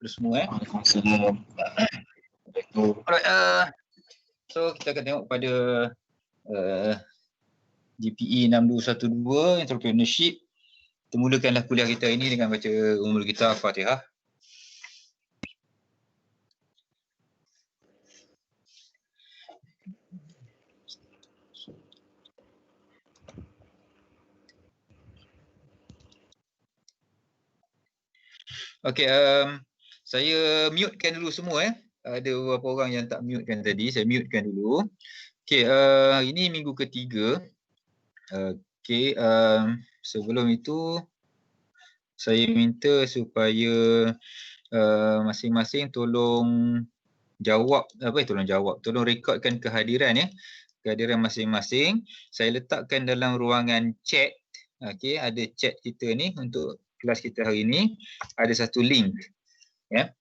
semua. Waalaikumsalam. Alright, so kita akan tengok pada GPE 6212 Entrepreneurship. Kita mulakanlah kuliah kita ini dengan baca Ummul Kitab Fatihah. Okey, saya mutekan dulu semua. Ada beberapa orang yang tak mutekan tadi, saya mutekan dulu. Okey, ini minggu ketiga. Okey, sebelum itu saya minta supaya masing-masing tolong jawab, tolong rekodkan kehadiran ya. Kehadiran masing-masing. Saya letakkan dalam ruangan chat. Okey, ada chat kita ni untuk kelas kita hari ini. Ada satu link. Ya.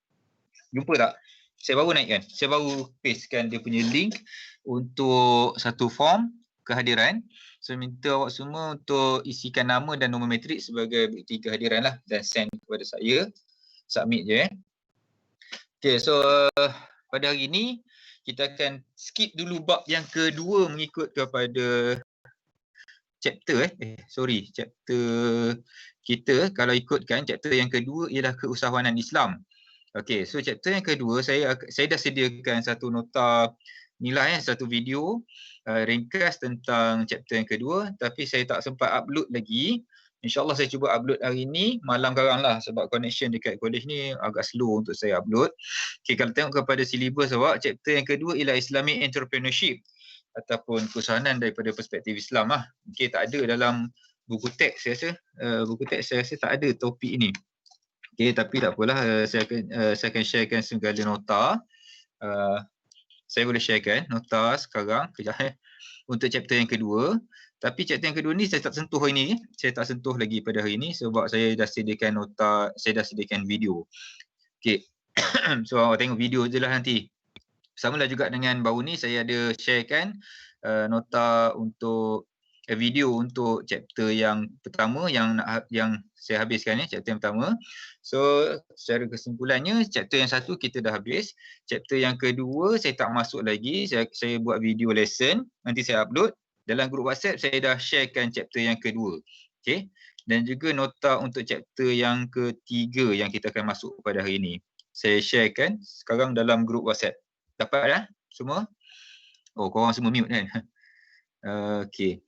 Jumpa tak? Saya baru naikkan. Saya baru pastekan dia punya link untuk satu form kehadiran. Saya minta awak semua untuk isikan nama dan nombor matrik sebagai bukti kehadiran lah dan send kepada saya. Submit je eh. Okay, so pada hari ini kita akan skip dulu bab yang kedua mengikut kepada chapter chapter kita. Kalau ikutkan chapter yang kedua ialah keusahawanan Islam. Okey, so chapter yang kedua saya dah sediakan satu nota nilai satu video ringkas tentang chapter yang kedua, tapi saya tak sempat upload lagi. InsyaAllah saya cuba upload hari ni malam sekarang lah sebab connection dekat college ni agak slow untuk saya upload. Okey, kalau tengok kepada silibus awak, chapter yang kedua ialah Islamic Entrepreneurship ataupun keusahawanan daripada perspektif Islam lah. Okey, tak ada dalam buku teks saya rasa. Buku teks saya rasa tak ada topik ini. Okey, tapi tak apalah, saya akan sharekan segala nota. Saya boleh sharekan nota sekarang kejap untuk chapter yang kedua. Tapi chapter yang kedua ni saya tak sentuh hari ni. Saya tak sentuh lagi pada hari ni sebab saya dah sediakan nota, saya dah sediakan video. Okey. So awak tengok video je lah nanti. Samalah juga dengan baru ni saya ada sharekan nota untuk video untuk chapter yang pertama yang saya habiskan ya, chapter yang pertama. So secara kesimpulannya chapter yang satu kita dah habis. Chapter yang kedua saya tak masuk lagi. Saya buat video lesson, nanti saya upload. Dalam grup WhatsApp saya dah sharekan chapter yang kedua. Okey. Dan juga nota untuk chapter yang ketiga yang kita akan masuk pada hari ini. Saya sharekan sekarang dalam grup WhatsApp. Dapat dah semua? Oh, korang semua mute kan? Okey.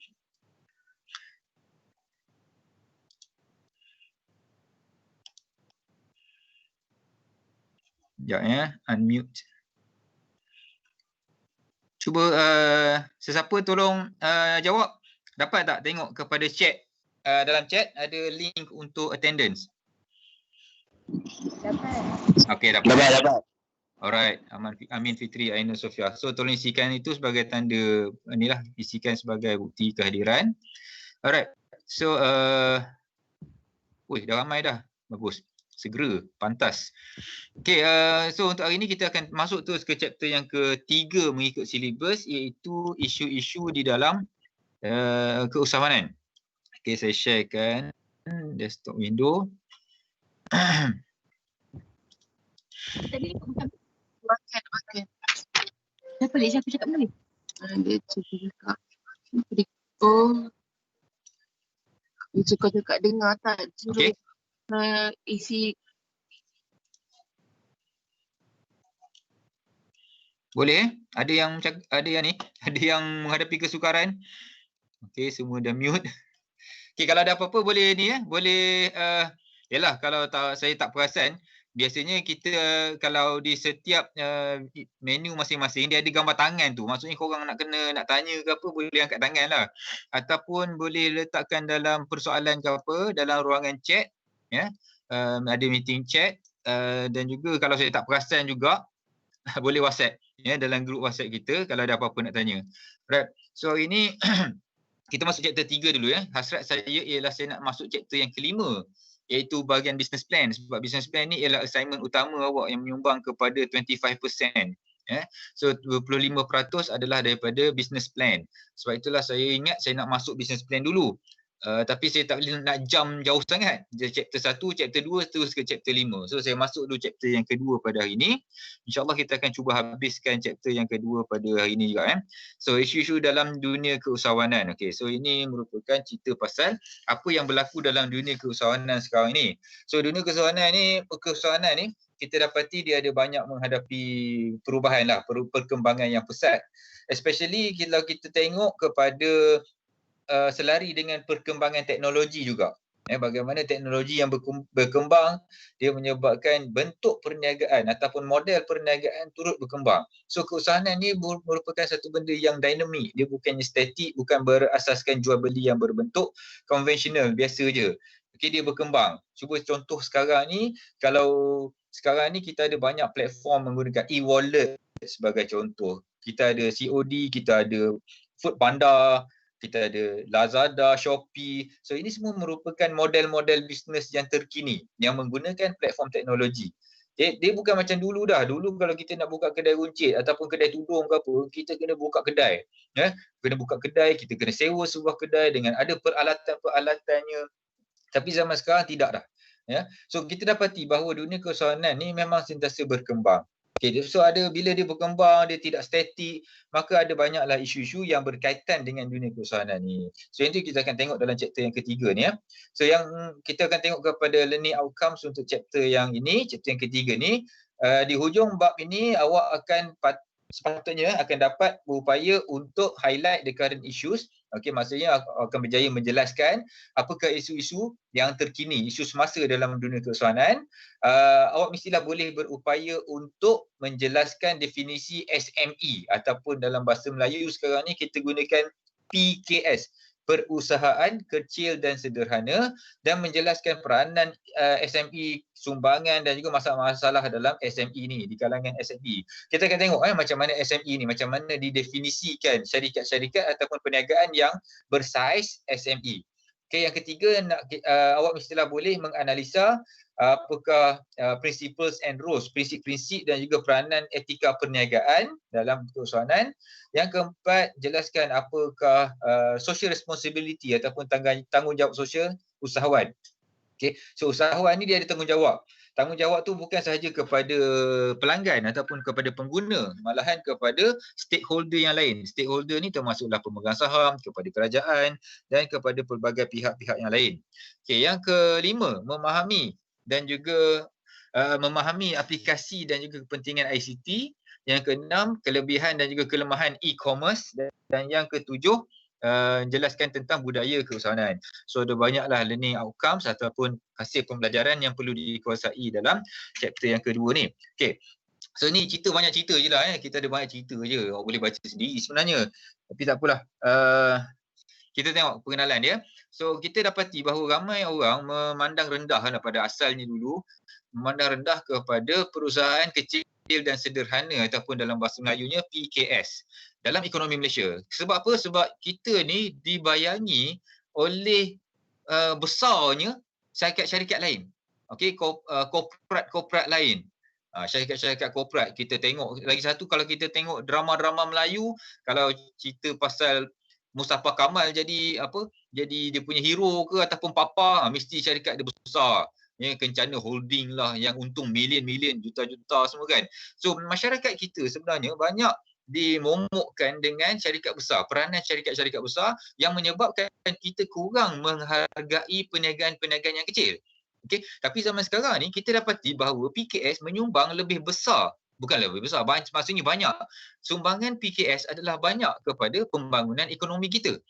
Sekejap ya, unmute. Cuba sesiapa tolong jawab. Dapat tak tengok kepada chat? Dalam chat ada link untuk attendance. Dapat. Okey, dapat. Dapat. Alright, Amin Fitri, Aina Sofia. So tolong isikan itu sebagai tanda inilah, isikan sebagai bukti kehadiran. Alright. So dah ramai dah. Bagus. Segera, pantas. Okey, so untuk hari ini kita akan masuk terus ke chapter yang ketiga mengikut silibus, iaitu isu-isu di dalam keusahawanan. Okey, saya sharekan desktop window. Tadi makan. Siapa cakap ni? Dia cakap. Oh. Dia cakap dengar tak? Suruh isi. Boleh? Ada yang menghadapi kesukaran. Okey, semua dah mute. Okey, kalau ada apa-apa boleh ni boleh yalah, kalau saya tak perasan, biasanya kita kalau di setiap menu masing-masing dia ada gambar tangan tu. Maksudnya korang nak tanya ke apa, boleh angkat tangan lah. Ataupun boleh letakkan dalam persoalan ke apa dalam ruangan chat ya. Ada meeting chat dan juga kalau saya tak perasan juga boleh WhatsApp ya, dalam grup WhatsApp kita kalau ada apa-apa nak tanya. Right. So ini kita masuk chapter 3 dulu ya. Hasrat saya ialah saya nak masuk chapter yang kelima, iaitu bahagian business plan. Sebab business plan ni ialah assignment utama awak yang menyumbang kepada 25%. Ya. So 25% adalah daripada business plan. Sebab itulah saya ingat saya nak masuk business plan dulu. Tapi saya tak boleh nak jump jauh sangat. Chapter 1, chapter 2 terus ke chapter 5. So saya masuk dulu chapter yang kedua pada hari ini. InsyaAllah kita akan cuba habiskan chapter yang kedua pada hari ini juga. So isu-isu dalam dunia keusahawanan. Okay, so ini merupakan cerita pasal apa yang berlaku dalam dunia keusahawanan sekarang ini. So dunia keusahawanan ni kita dapati dia ada banyak menghadapi perubahan lah, perkembangan yang pesat. Especially kalau kita tengok kepada selari dengan perkembangan teknologi juga. Bagaimana teknologi yang berkembang, dia menyebabkan bentuk perniagaan ataupun model perniagaan turut berkembang. So keusahawanan ni merupakan satu benda yang dinamik. Dia bukannya statik, bukan berasaskan jual beli yang berbentuk konvensional, biasa je. Okay, dia berkembang. Cuba contoh sekarang ni, kalau sekarang ni kita ada banyak platform menggunakan e-wallet sebagai contoh. Kita ada COD, kita ada Foodpanda, kita ada Lazada, Shopee. So ini semua merupakan model-model bisnes yang terkini yang menggunakan platform teknologi. Dia bukan macam dulu dah. Dulu kalau kita nak buka kedai runcit ataupun kedai tudung ke apa, kita kena buka kedai. Kena buka kedai, kita kena sewa sebuah kedai dengan ada peralatan-peralatannya. Tapi zaman sekarang tidak dah. So kita dapati bahawa dunia keusahawanan ni memang sentiasa berkembang. Okay, so bila dia berkembang, dia tidak statik, maka ada banyaklah isu-isu yang berkaitan dengan dunia keusahawanan ni. So yang itu kita akan tengok dalam chapter yang ketiga ni. So yang kita akan tengok kepada learning outcomes untuk chapter yang ini, chapter yang ketiga ni. Di hujung bab ini, awak akan sepatutnya akan dapat berupaya untuk highlight the current issues. Okey, maksudnya akan berjaya menjelaskan apakah isu-isu yang terkini, isu semasa dalam dunia keusahawanan. Awak mestilah boleh berupaya untuk menjelaskan definisi SME ataupun dalam bahasa Melayu sekarang ni kita gunakan PKS, perusahaan kecil dan sederhana, dan menjelaskan peranan SME, sumbangan dan juga masalah-masalah dalam SME ni, di kalangan SME. Kita akan tengok macam mana SME ni, macam mana didefinisikan syarikat-syarikat ataupun perniagaan yang bersaiz SME. Okay, yang ketiga, awak mestilah boleh menganalisa apakah principles and rules, prinsip-prinsip dan juga peranan etika perniagaan dalam keusahawanan. Yang keempat, jelaskan apakah social responsibility ataupun tanggungjawab sosial usahawan. Okay, so usahawan ni dia ada tanggungjawab. Tanggungjawab tu bukan sahaja kepada pelanggan ataupun kepada pengguna, malahan kepada stakeholder yang lain. Stakeholder ni termasuklah pemegang saham, kepada kerajaan dan kepada pelbagai pihak-pihak yang lain. Okay, yang kelima, memahami dan juga memahami aplikasi dan juga kepentingan ICT. Yang keenam, kelebihan dan juga kelemahan e-commerce. Dan yang ketujuh, jelaskan tentang budaya keusahawanan. So ada banyaklah learning outcomes ataupun hasil pembelajaran yang perlu dikuasai dalam chapter yang kedua ni. Okay. So ni banyak cerita je lah. Kita ada banyak cerita je. Awak boleh baca sendiri sebenarnya. Tapi tak apalah. Kita tengok pengenalan dia. So kita dapati bahawa ramai orang memandang rendah pada asalnya dulu, memandang rendah kepada perusahaan kecil dan sederhana ataupun dalam bahasa Melayunya PKS dalam ekonomi Malaysia. Sebab apa? Sebab kita ni dibayangi oleh besarnya syarikat-syarikat lain. Okey, korporat lain. Syarikat-syarikat korporat. Kita tengok lagi satu, kalau kita tengok drama-drama Melayu, kalau cerita pasal Mustafa Kamal jadi dia punya hero ke ataupun papa, mesti syarikat dia besar. Kencana holding lah yang untung milion-milion, juta-juta semua kan. So masyarakat kita sebenarnya banyak dimomokkan dengan syarikat besar, peranan syarikat-syarikat besar yang menyebabkan kita kurang menghargai perniagaan-perniagaan yang kecil. Okay? Tapi zaman sekarang ni kita dapati bahawa PKS menyumbang lebih besar, bukan lebih besar, maksudnya banyak. Sumbangan PKS adalah banyak kepada pembangunan ekonomi kita.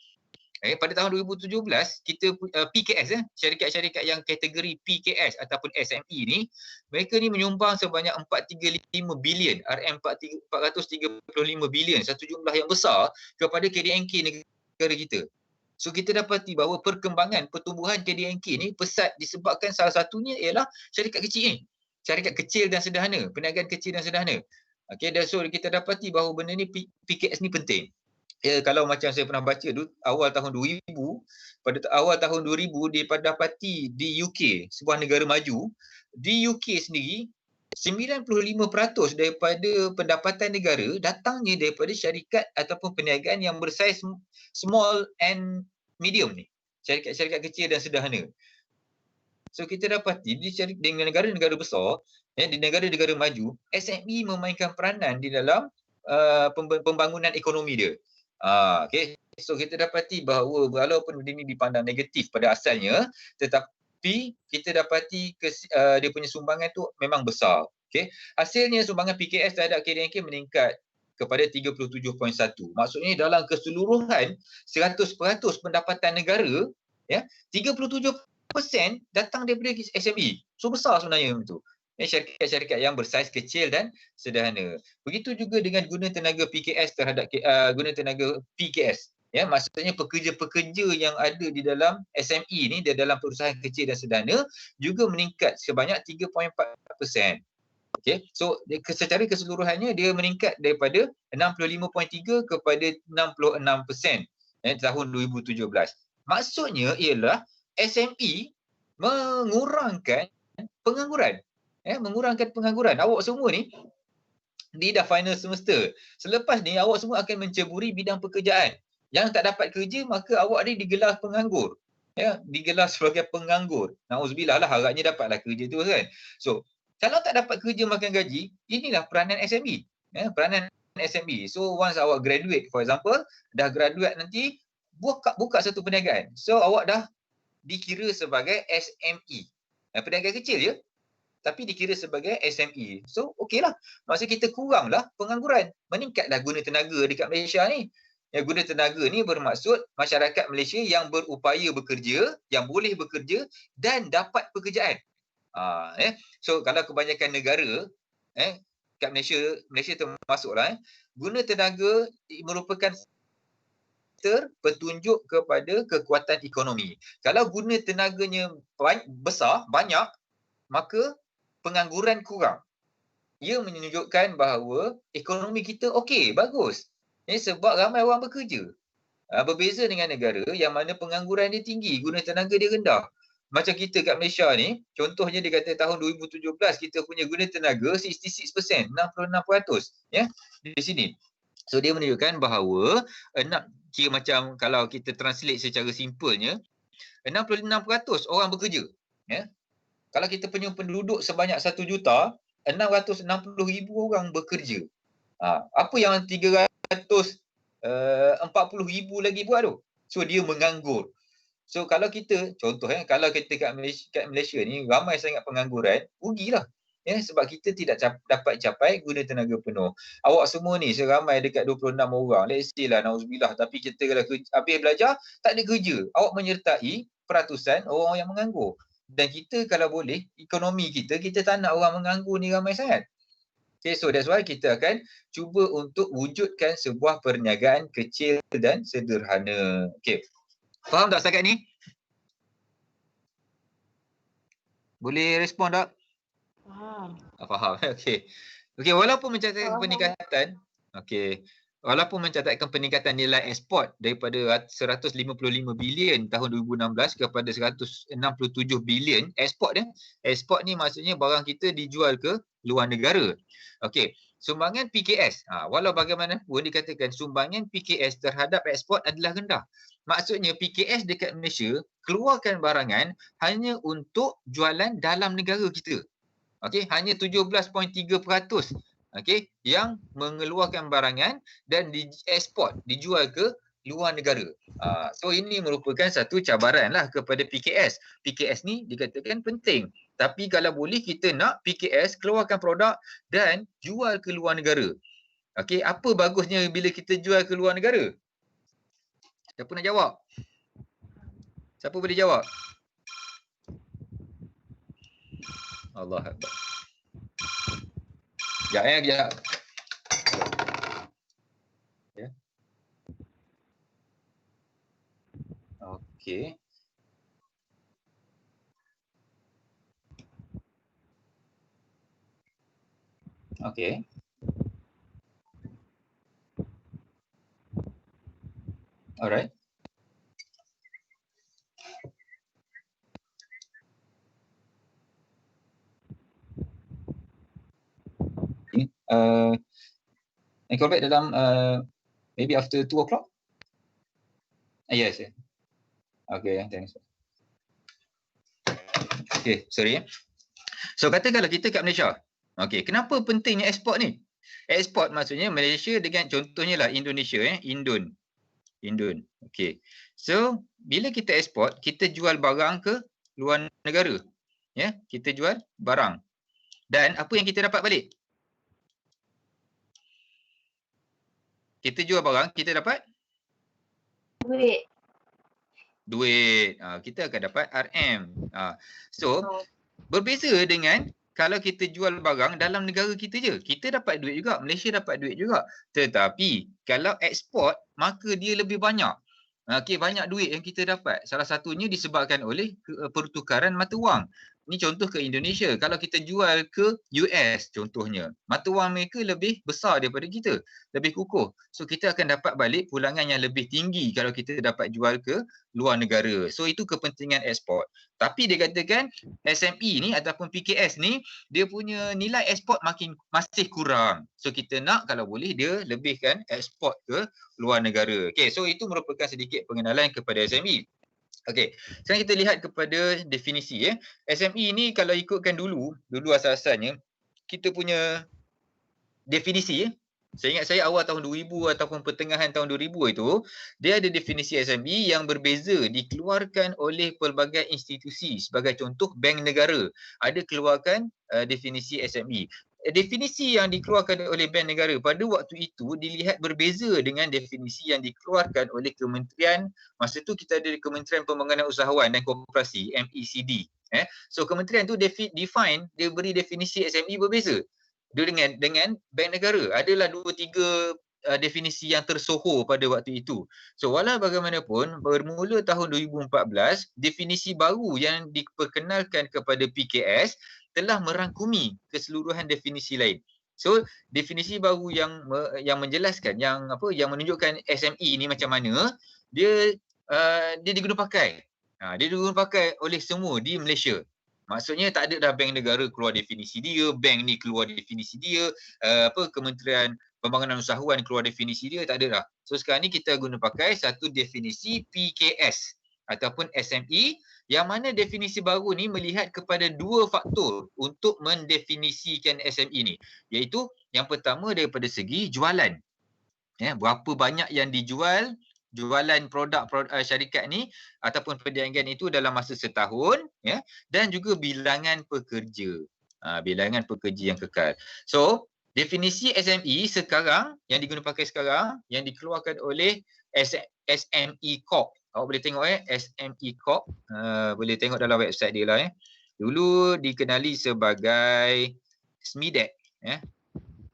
Pada tahun 2017, kita PKS, syarikat-syarikat yang kategori PKS ataupun SME ni, mereka ni menyumbang sebanyak 435 bilion, RM435 bilion, satu jumlah yang besar kepada KDNK negara kita. So kita dapati bahawa perkembangan pertumbuhan KDNK ni pesat disebabkan salah satunya ialah syarikat kecil ni. Syarikat kecil dan sederhana, perniagaan kecil dan sederhana. Okay, so kita dapati bahawa benda ni PKS ni penting. Kalau macam saya pernah baca awal tahun 2000, pada awal tahun 2000 didapati di UK, sebuah negara maju, di UK sendiri 95% daripada pendapatan negara datangnya daripada syarikat ataupun perniagaan yang bersaiz small and medium ni. syarikat-syarikat kecil dan sederhana. So kita dapati di negara-negara besar, di negara-negara maju, SME memainkan peranan di dalam pembangunan ekonomi dia. Okay. So kita dapati bahawa walaupun ini dipandang negatif pada asalnya, tetapi kita dapati dia punya sumbangan tu memang besar. Okay. Hasilnya sumbangan PKS terhadap KDNK meningkat kepada 37.1. Maksudnya dalam keseluruhan 100% pendapatan negara, 37% datang daripada SME. So besar sebenarnya itu. Syarikat-syarikat yang bersaiz kecil dan sederhana. Begitu juga dengan guna tenaga PKS terhadap guna tenaga PKS. Maksudnya pekerja-pekerja yang ada di dalam SME ni, di dalam perusahaan kecil dan sederhana juga meningkat sebanyak 3.4%. Okay. So secara keseluruhannya dia meningkat daripada 65.3 kepada 66% tahun 2017. Maksudnya ialah SME mengurangkan pengangguran. Mengurangkan pengangguran. Awak semua ni dah final semester. Selepas ni awak semua akan menceburi bidang pekerjaan. Yang tak dapat kerja maka awak ni digelar penganggur. Digelar sebagai penganggur. Nauzubillah lah, harapnya dapatlah kerja tu kan. So kalau tak dapat kerja makan gaji, inilah peranan SME. Peranan SME. So once awak graduate, for example, dah graduate nanti, buka satu perniagaan. So awak dah dikira sebagai SME. Perniagaan kecil je, tapi dikira sebagai SME. So okeylah. Maksudnya kita kuranglah pengangguran. Meningkatlah guna tenaga dekat Malaysia ni. Guna tenaga ni bermaksud masyarakat Malaysia yang berupaya bekerja, yang boleh bekerja dan dapat pekerjaan. So kalau kebanyakan negara kat Malaysia termasuklah, guna tenaga merupakan petunjuk kepada kekuatan ekonomi. Kalau guna tenaganya besar, banyak, maka pengangguran kurang. Ia menunjukkan bahawa ekonomi kita okey, bagus. Sebab ramai orang bekerja. Berbeza dengan negara yang mana pengangguran dia tinggi, guna tenaga dia rendah. Macam kita kat Malaysia ni, contohnya dia kata tahun 2017 kita punya guna tenaga 66%, 66% di sini. So dia menunjukkan bahawa kira macam kalau kita translate secara simpelnya, 66% orang bekerja. Kalau kita punya penduduk sebanyak 1 juta, 660,000 orang bekerja. Apa yang 340,000 lagi buat tu? So dia menganggur. So kalau kita, contoh kalau kita kat Malaysia ni ramai sangat pengangguran, rugilah. Sebab kita tidak dapat capai guna tenaga penuh. Awak semua ni seramai dekat 26 orang, let's say lah, nauzubillah, tapi kita kalau habis belajar, tak ada kerja. Awak menyertai peratusan orang yang menganggur. Dan kita kalau boleh, ekonomi kita tak nak orang menganggur ni ramai sangat. Okay, so that's why kita akan cuba untuk wujudkan sebuah perniagaan kecil dan sederhana. Okay. Faham tak setakat ni? Boleh respon tak? Faham. Faham. Okey. Okey, walaupun mencatatkan peningkatan, walaupun mencatatkan peningkatan nilai ekspor daripada 155 bilion tahun 2016 kepada 167 bilion ekspor dia. Ekspor ni maksudnya barang kita dijual ke luar negara. Okey. Sumbangan PKS, walau bagaimanapun dikatakan sumbangan PKS terhadap ekspor adalah rendah. Maksudnya PKS dekat Malaysia keluarkan barangan hanya untuk jualan dalam negara kita. Okey, hanya 17.3%. Okey, yang mengeluarkan barangan dan dieksport, dijual ke luar negara. So ini merupakan satu cabaran lah kepada PKS. PKS ni dikatakan penting. Tapi kalau boleh kita nak PKS keluarkan produk dan jual ke luar negara. Okey, apa bagusnya bila kita jual ke luar negara? Siapa nak jawab? Siapa boleh jawab? Allah Akbar. Sekejap. Ya. Okey. Okey. Alright. And call back dalam maybe after 2 o'clock? Yes. Okey, thanks. Okey, sorry. So katakanlah kita kat Malaysia. Okey, kenapa pentingnya ekspor ni? Ekspor maksudnya Malaysia dengan contohnya lah Indonesia Indon. Okey. So bila kita ekspor, kita jual barang ke luar negara. Ya, kita jual barang. Dan apa yang kita dapat balik? Kita jual barang, kita dapat duit. Kita akan dapat RM. So berbeza dengan kalau kita jual barang dalam negara kita je. Kita dapat duit juga, Malaysia dapat duit juga. Tetapi kalau ekspor, maka dia lebih banyak. Okey, banyak duit yang kita dapat. Salah satunya disebabkan oleh pertukaran mata wang. Ini contoh ke Indonesia. Kalau kita jual ke US contohnya, mata wang mereka lebih besar daripada kita. Lebih kukuh. So kita akan dapat balik pulangan yang lebih tinggi kalau kita dapat jual ke luar negara. So itu kepentingan ekspor. Tapi dia katakan SME ni ataupun PKS ni, dia punya nilai ekspor masih kurang. So kita nak kalau boleh dia lebihkan ekspor ke luar negara. Okay, so itu merupakan sedikit pengenalan kepada SME. Okey, sekarang kita lihat kepada definisi. SME ni kalau ikutkan dulu asal-asalnya, kita punya definisi. Saya ingat saya awal tahun 2000 ataupun pertengahan tahun 2000 itu, dia ada definisi SME yang berbeza, dikeluarkan oleh pelbagai institusi. Sebagai contoh, Bank Negara ada keluarkan definisi SME. Definisi yang dikeluarkan oleh Bank Negara pada waktu itu dilihat berbeza dengan definisi yang dikeluarkan oleh Kementerian, masa tu kita ada Kementerian Pembangunan Usahawan dan Koperasi, MECD. So kementerian tu define, dia beri definisi SME berbeza. Dengan Bank Negara adalah 2-3 definisi yang tersohor pada waktu itu. So walau bagaimanapun, bermula tahun 2014, definisi baru yang diperkenalkan kepada PKS telah merangkumi keseluruhan definisi lain. So definisi baru yang menjelaskan, yang menunjukkan SME ni macam mana, dia diguna pakai. Dia diguna pakai oleh semua di Malaysia. Maksudnya tak ada dah Bank Negara keluar definisi dia, bank ni keluar definisi dia, Kementerian Pembangunan Usahawan keluar definisi dia, tak ada dah. So sekarang ni kita guna pakai satu definisi PKS ataupun SME, yang mana definisi baru ni melihat kepada 2 faktor untuk mendefinisikan SME ni. Iaitu yang pertama daripada segi jualan. Berapa banyak yang dijual, jualan produk syarikat ni ataupun perniagaan itu dalam masa setahun, dan juga bilangan pekerja. Bilangan pekerja yang kekal. So definisi SME sekarang yang digunakan pakai sekarang yang dikeluarkan oleh SME Corp. Awak boleh tengok SME Corp, boleh tengok dalam website dia lah. Dulu dikenali sebagai SMEDEC,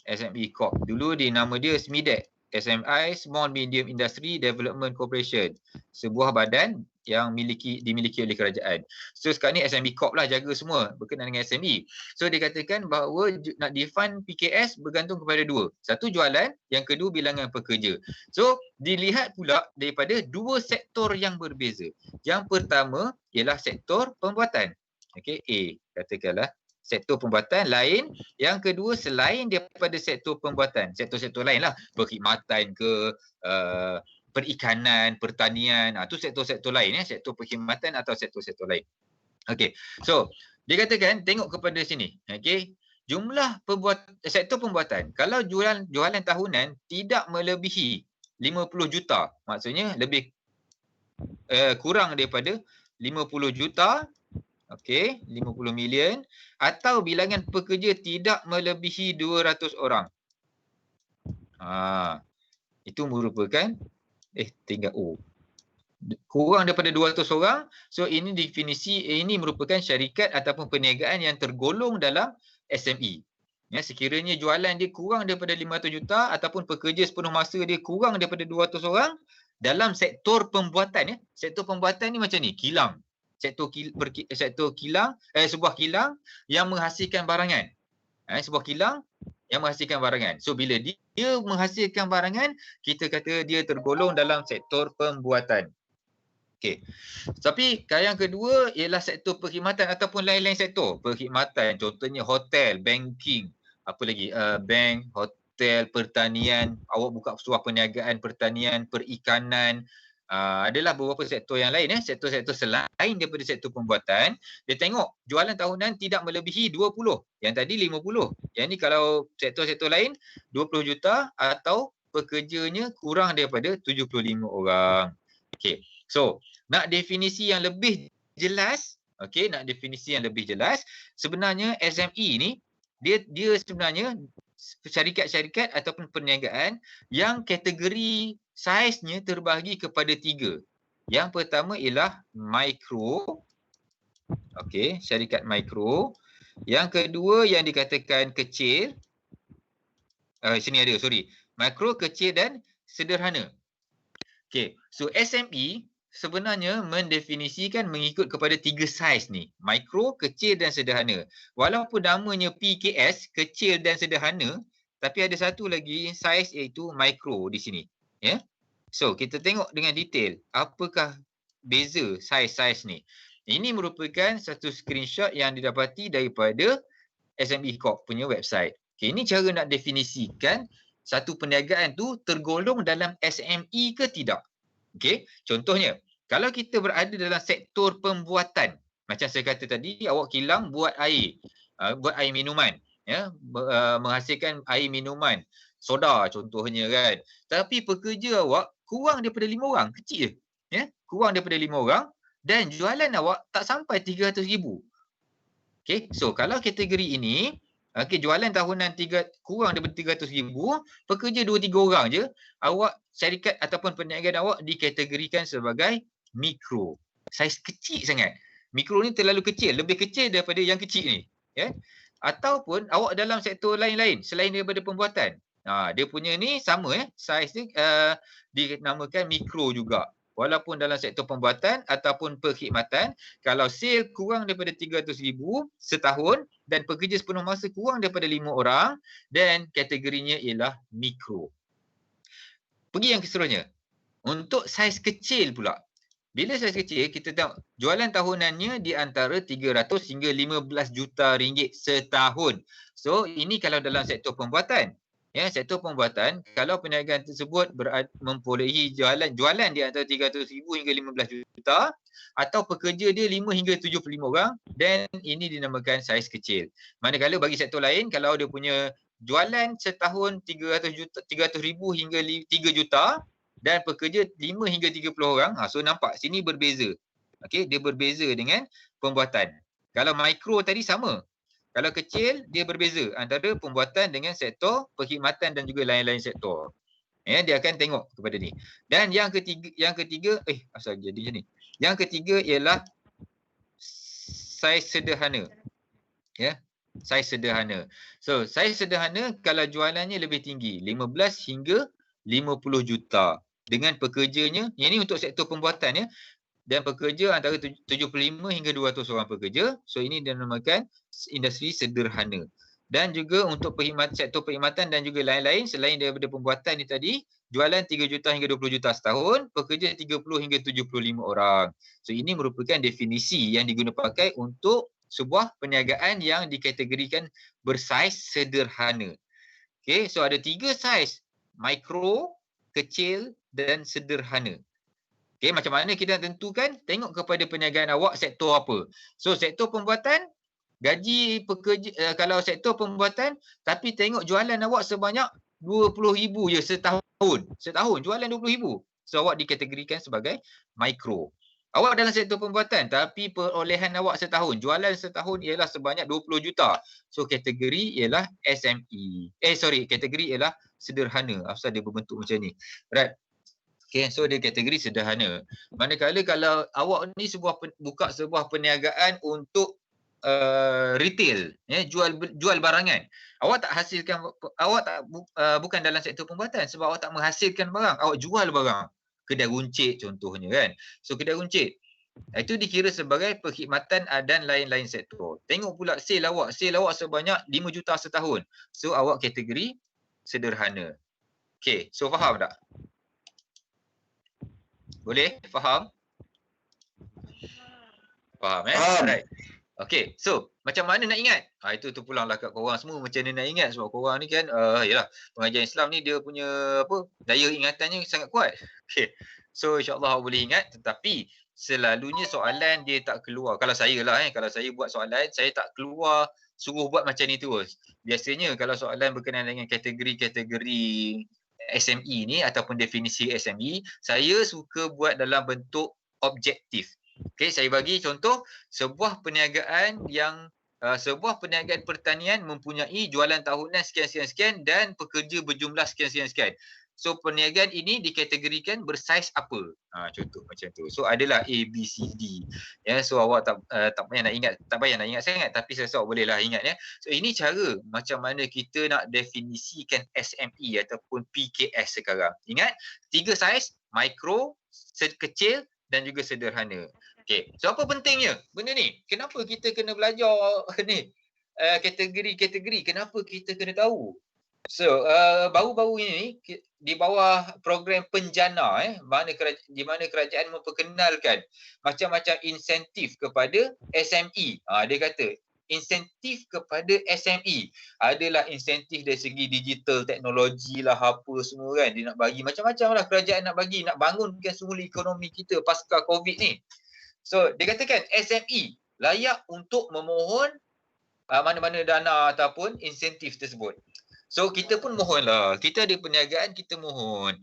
SME Corp. Dulu nama dia SMEDEC, SMI, Small Medium Industry Development Corporation. Sebuah badan yang dimiliki oleh kerajaan. So sekarang ni SME Corp lah jaga semua berkenaan dengan SME. So dia katakan bahawa nak define PKS bergantung kepada 2. Satu jualan, yang kedua bilangan pekerja. So dilihat pula daripada 2 sektor yang berbeza. Yang pertama ialah sektor pembuatan. Okey, A katakanlah sektor pembuatan lain. Yang kedua selain daripada sektor pembuatan, sektor-sektor lain lah, perkhidmatan ke, perikanan, pertanian, tu sektor-sektor lain, sektor perkhidmatan atau sektor-sektor lain. Okey. So, dia katakan tengok kepada sini. Okey. Jumlah sektor pembuatan, kalau jualan tahunan tidak melebihi 50 juta, maksudnya lebih kurang daripada 50 juta, okey, 50 million, atau bilangan pekerja tidak melebihi 200 orang. Itu merupakan kurang daripada 200 orang. So ini definisi, ini merupakan syarikat ataupun perniagaan yang tergolong dalam SME. Sekiranya jualan dia kurang daripada 500 juta ataupun pekerja sepenuh masa dia kurang daripada 200 orang dalam sektor pembuatan. Sektor pembuatan ni macam ni, kilang. Sektor kilang, sebuah kilang yang menghasilkan barangan. Sebuah kilang yang menghasilkan barangan. So bila dia menghasilkan barangan, kita kata dia tergolong dalam sektor pembuatan. Okey. Tapi yang kedua ialah sektor perkhidmatan ataupun lain-lain sektor. Perkhidmatan, contohnya hotel, banking, apa lagi? Bank, hotel, pertanian, awak buka sebuah perniagaan pertanian, perikanan, adalah beberapa sektor yang lain, sektor-sektor selain daripada sektor pembuatan. Dia tengok jualan tahunan tidak melebihi 20. Yang tadi 50. Yang ni kalau sektor-sektor lain 20 juta atau pekerjanya kurang daripada 75 orang. Okey. So, nak definisi yang lebih jelas, nak definisi yang lebih jelas, sebenarnya SME ni dia sebenarnya syarikat-syarikat ataupun perniagaan yang kategori saiznya terbahagi kepada 3. Yang pertama ialah mikro. Syarikat mikro. Yang kedua yang dikatakan kecil. Sini ada, mikro, kecil dan sederhana. So SME sebenarnya mendefinisikan mengikut kepada 3 saiz ni. Mikro, kecil dan sederhana. Walaupun namanya PKS, kecil dan sederhana, tapi ada satu lagi saiz iaitu mikro di sini. So kita tengok dengan detail apakah beza saiz-saiz ni. Ini merupakan satu screenshot yang didapati daripada SME Corp punya website. Ini cara nak definisikan satu perniagaan tu tergolong dalam SME ke tidak. Contohnya, kalau kita berada dalam sektor pembuatan, macam saya kata tadi, awak kilang buat air minuman, menghasilkan air minuman, soda contohnya kan. Tapi pekerja awak kurang daripada 5 orang, kecil je. Kurang daripada 5 orang dan jualan awak tak sampai 300,000. So kalau kategori ini, jualan tahunan kurang daripada 300,000, pekerja 2-3 orang je, awak syarikat ataupun perniagaan awak dikategorikan sebagai mikro. Saiz kecil sangat. Mikro ni terlalu kecil, lebih kecil daripada yang kecil ni. Ataupun awak dalam sektor lain-lain selain daripada pembuatan. Dia punya ni sama saiz ni dinamakan mikro juga. Walaupun dalam sektor pembuatan ataupun perkhidmatan, kalau sale kurang daripada 300,000 setahun dan pekerja sepenuh masa kurang daripada 5 orang, dan kategorinya ialah mikro. Pergi yang keseterusnya. Untuk saiz kecil pula. Bila saiz kecil, kita tengok jualan tahunannya di antara 300 hingga 15 juta ringgit setahun. So, ini kalau dalam sektor pembuatan. Sektor pembuatan, kalau perniagaan tersebut memperolehi jualan di antara 300,000 hingga 15 juta atau pekerja dia 5 hingga 75 orang, dan ini dinamakan saiz kecil. Manakala bagi sektor lain, kalau dia punya jualan setahun 300,000 hingga 3 juta dan pekerja 5 hingga 30 orang, so nampak sini berbeza. Dia berbeza dengan pembuatan. Kalau mikro tadi sama. Kalau kecil, dia berbeza antara pembuatan dengan sektor perkhidmatan dan juga lain-lain sektor. Dia akan tengok kepada ni. Dan yang ketiga, asal jadi macam ni. Yang ketiga ialah saiz sederhana. Saiz sederhana. So, saiz sederhana kalau jualannya lebih tinggi, 15 hingga 50 juta. Dengan pekerjanya, yang ini untuk sektor pembuatan dan pekerja antara 75 hingga 200 orang pekerja. So ini dinamakan industri sederhana. Dan juga untuk sektor perkhidmatan dan juga lain-lain selain daripada pembuatan ni tadi, jualan 3 juta hingga 20 juta setahun, pekerja 30 hingga 75 orang. So ini merupakan definisi yang digunakan pakai untuk sebuah perniagaan yang dikategorikan bersaiz sederhana. So ada 3 saiz, mikro, kecil dan sederhana. Macam mana kita nak tentukan? Tengok kepada perniagaan awak sektor apa. So sektor pembuatan, gaji pekerja, kalau sektor pembuatan, tapi tengok jualan awak sebanyak 20,000 je setahun. Setahun jualan 20,000. So awak dikategorikan sebagai mikro. Awak dalam sektor pembuatan tapi perolehan awak setahun, jualan setahun ialah sebanyak 20 juta. So kategori ialah SME. Kategori ialah sederhana. Asal dia berbentuk macam ni. Right. So dia kategori sederhana. Manakala kalau awak ni buka sebuah perniagaan untuk retail, jual barangan. Awak tak hasilkan, bukan dalam sektor pembuatan sebab awak tak menghasilkan barang, awak jual barang. Kedai runcit contohnya kan. So kedai runcit itu dikira sebagai perkhidmatan dan lain-lain sektor. Tengok pula sale awak sebanyak 5 juta setahun. So awak kategori sederhana. So faham tak? Boleh? Faham? Faham Alright. So macam mana nak ingat? Itu terpulanglah kat korang semua macam mana nak ingat sebab korang ni kan yalah, pengajian Islam ni dia punya daya ingatannya sangat kuat. So insyaAllah awak boleh ingat, tetapi selalunya soalan dia tak keluar. Kalau saya lah, kalau saya buat soalan, saya tak keluar suruh buat macam ni terus. Biasanya kalau soalan berkenaan dengan kategori-kategori SME ni ataupun definisi SME, saya suka buat dalam bentuk objektif. Okay, saya bagi contoh sebuah perniagaan yang sebuah perniagaan pertanian mempunyai jualan tahunan sekian-sekian-sekian dan pekerja berjumlah sekian-sekian-sekian. So perniagaan ini dikategorikan bersaiz apa? Contoh macam tu. So adalah A, B, C, D. Ya, so awak tak payah nak ingat sangat, tapi saya rasa awak bolehlah ingat ya. So ini cara macam mana kita nak definisikan SME ataupun PKS sekarang. Ingat, 3 saiz, mikro, kecil dan juga sederhana. Okey. So apa pentingnya benda ni? Kenapa kita kena belajar ni? Kategori-kategori, kenapa kita kena tahu? So, baru-baru ini di bawah program penjana di mana kerajaan memperkenalkan macam-macam insentif kepada SME. Dia kata insentif kepada SME adalah insentif dari segi digital, teknologi lah, apa semua kan. Dia nak bagi macam-macam lah kerajaan nak bagi, nak bangunkan semula ekonomi kita pasca COVID ni. So, dia katakan SME layak untuk memohon mana-mana dana ataupun insentif tersebut. So kita pun mohonlah. Kita ada perniagaan, kita mohon.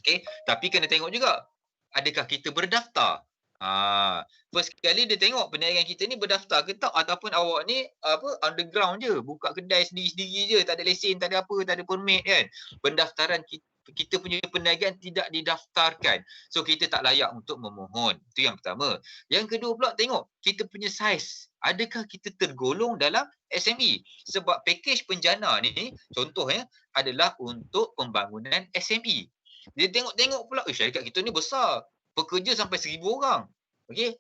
Okay. Tapi kena tengok juga, adakah kita berdaftar? First kali dia tengok perniagaan kita ni berdaftar ke tak, ataupun awak ni underground je, buka kedai sendiri-sendiri je, tak ada lesen, tak ada apa, tak ada permit kan. Pendaftaran kita punya perniagaan tidak didaftarkan. So kita tak layak untuk memohon. Itu yang pertama. Yang kedua pula tengok kita punya saiz. Adakah kita tergolong dalam SME? Sebab pakej penjana ni contohnya adalah untuk pembangunan SME. Dia tengok-tengok pula, syarikat kita ni besar. Pekerja sampai 1,000 orang. Okey.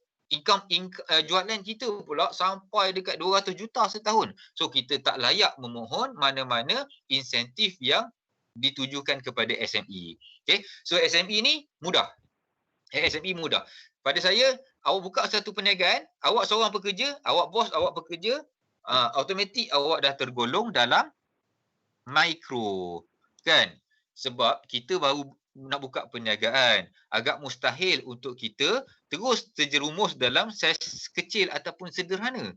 Jualan kita pula sampai dekat 200 juta setahun. So kita tak layak memohon mana-mana insentif yang ditujukan kepada SME. Okay. So SME ni mudah. SME mudah. Pada saya, awak buka satu perniagaan, awak seorang pekerja, awak bos, awak pekerja, automatik awak dah tergolong dalam mikro. Kan? Sebab kita baru nak buka perniagaan. Agak mustahil untuk kita terus terjerumus dalam saiz kecil ataupun sederhana.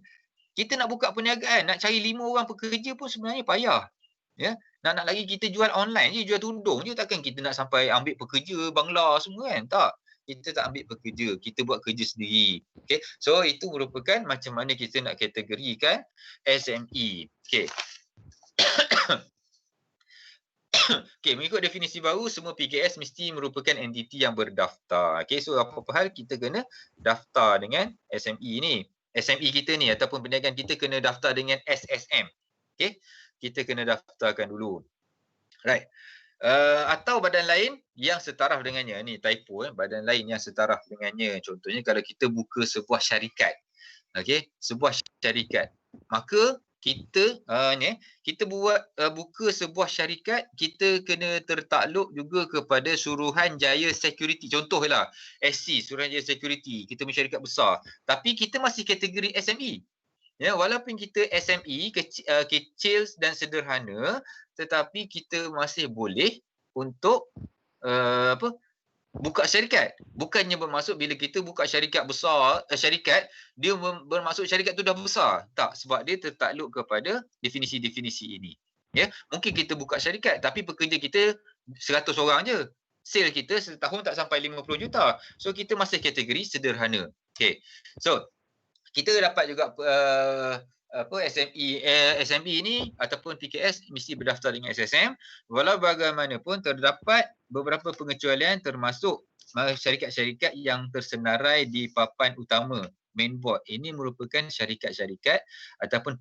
Kita nak buka perniagaan, nak cari 5 orang pekerja pun sebenarnya payah. Ya, nak lagi kita jual online je, jual tudung je, takkan kita nak sampai ambil pekerja bangla semua kan? Tak. Kita tak ambil pekerja, kita buat kerja sendiri. Okay. So itu merupakan macam mana kita nak kategorikan SME. Okay. Okay, mengikut definisi baru, semua PKS mesti merupakan entiti yang berdaftar. Okay, so apa-apa hal kita kena daftar dengan SME ni. SME kita ni ataupun perniagaan kita kena daftar dengan SSM. Okay. Kita kena daftarkan dulu. Right. Atau badan lain yang setaraf dengannya. Ni typo, badan lain yang setaraf dengannya. Contohnya kalau kita buka sebuah syarikat. Okey, sebuah syarikat. Maka kita kita buka sebuah syarikat, kita kena tertakluk juga kepada Suruhanjaya Security. Contohlah SC, Suruhanjaya Security. Kita punya syarikat besar. Tapi kita masih kategori SME. Ya, walaupun kita SME kecil dan sederhana, tetapi kita masih boleh untuk buka syarikat. Bukannya bermaksud bila kita buka syarikat besar, dia bermaksud syarikat tu dah besar. Tak, sebab dia tertakluk kepada definisi-definisi ini. Ya, mungkin kita buka syarikat tapi pekerja kita 100 orang je. Sale kita setahun tak sampai 50 juta. So kita masih kategori sederhana. Okay. So kita dapat juga SME ni ataupun PKS mesti berdaftar dengan SSM. Walau bagaimanapun terdapat beberapa pengecualian termasuk syarikat-syarikat yang tersenarai di papan utama mainboard. Ini merupakan syarikat-syarikat ataupun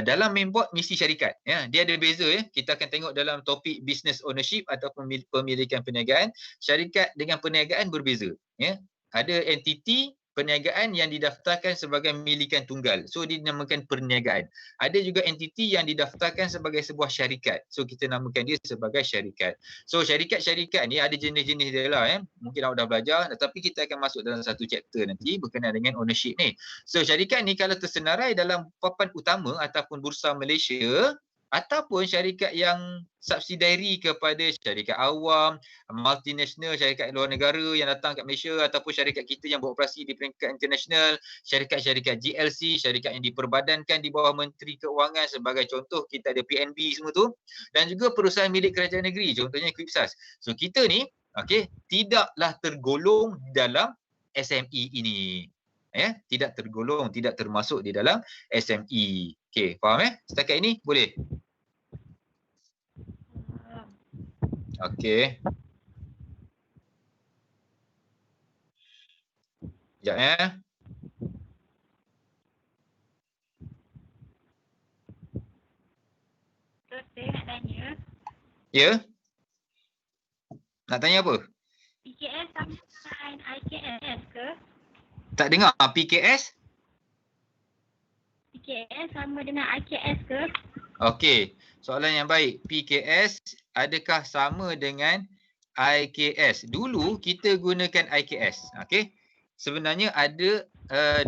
dalam mainboard misi syarikat. Ya, dia ada beza ya. Kita akan tengok dalam topik business ownership ataupun pemilikan perniagaan, syarikat dengan perniagaan berbeza. Ya, ada entiti perniagaan yang didaftarkan sebagai milikan tunggal. So dinamakan perniagaan. Ada juga entiti yang didaftarkan sebagai sebuah syarikat. So kita namakan dia sebagai syarikat. So syarikat-syarikat ni ada jenis-jenis dia lah. Mungkin awak dah belajar, tetapi kita akan masuk dalam satu chapter nanti berkenaan dengan ownership ni. So syarikat ni kalau tersenarai dalam papan utama ataupun Bursa Malaysia, ataupun syarikat yang subsidiary kepada syarikat awam, multinational, syarikat luar negara yang datang kat Malaysia, ataupun syarikat kita yang beroperasi di peringkat international, syarikat-syarikat GLC, syarikat yang diperbadankan di bawah Menteri Keuangan, sebagai contoh kita ada PNB semua tu, dan juga perusahaan milik kerajaan negeri, contohnya Quipsas. So kita ni tidaklah tergolong dalam SME ini. Tidak tergolong, tidak termasuk di dalam SME. Okey, faham setakat ini boleh? Okey. Sekejap Terus saya nak tanya. Ya? Nak tanya apa? PKS sama dengan IKS ke? Tak dengar. PKS? PKS sama dengan IKS ke? Okey, soalan yang baik. PKS adakah sama dengan IKS? Dulu kita gunakan IKS. Okey. Sebenarnya ada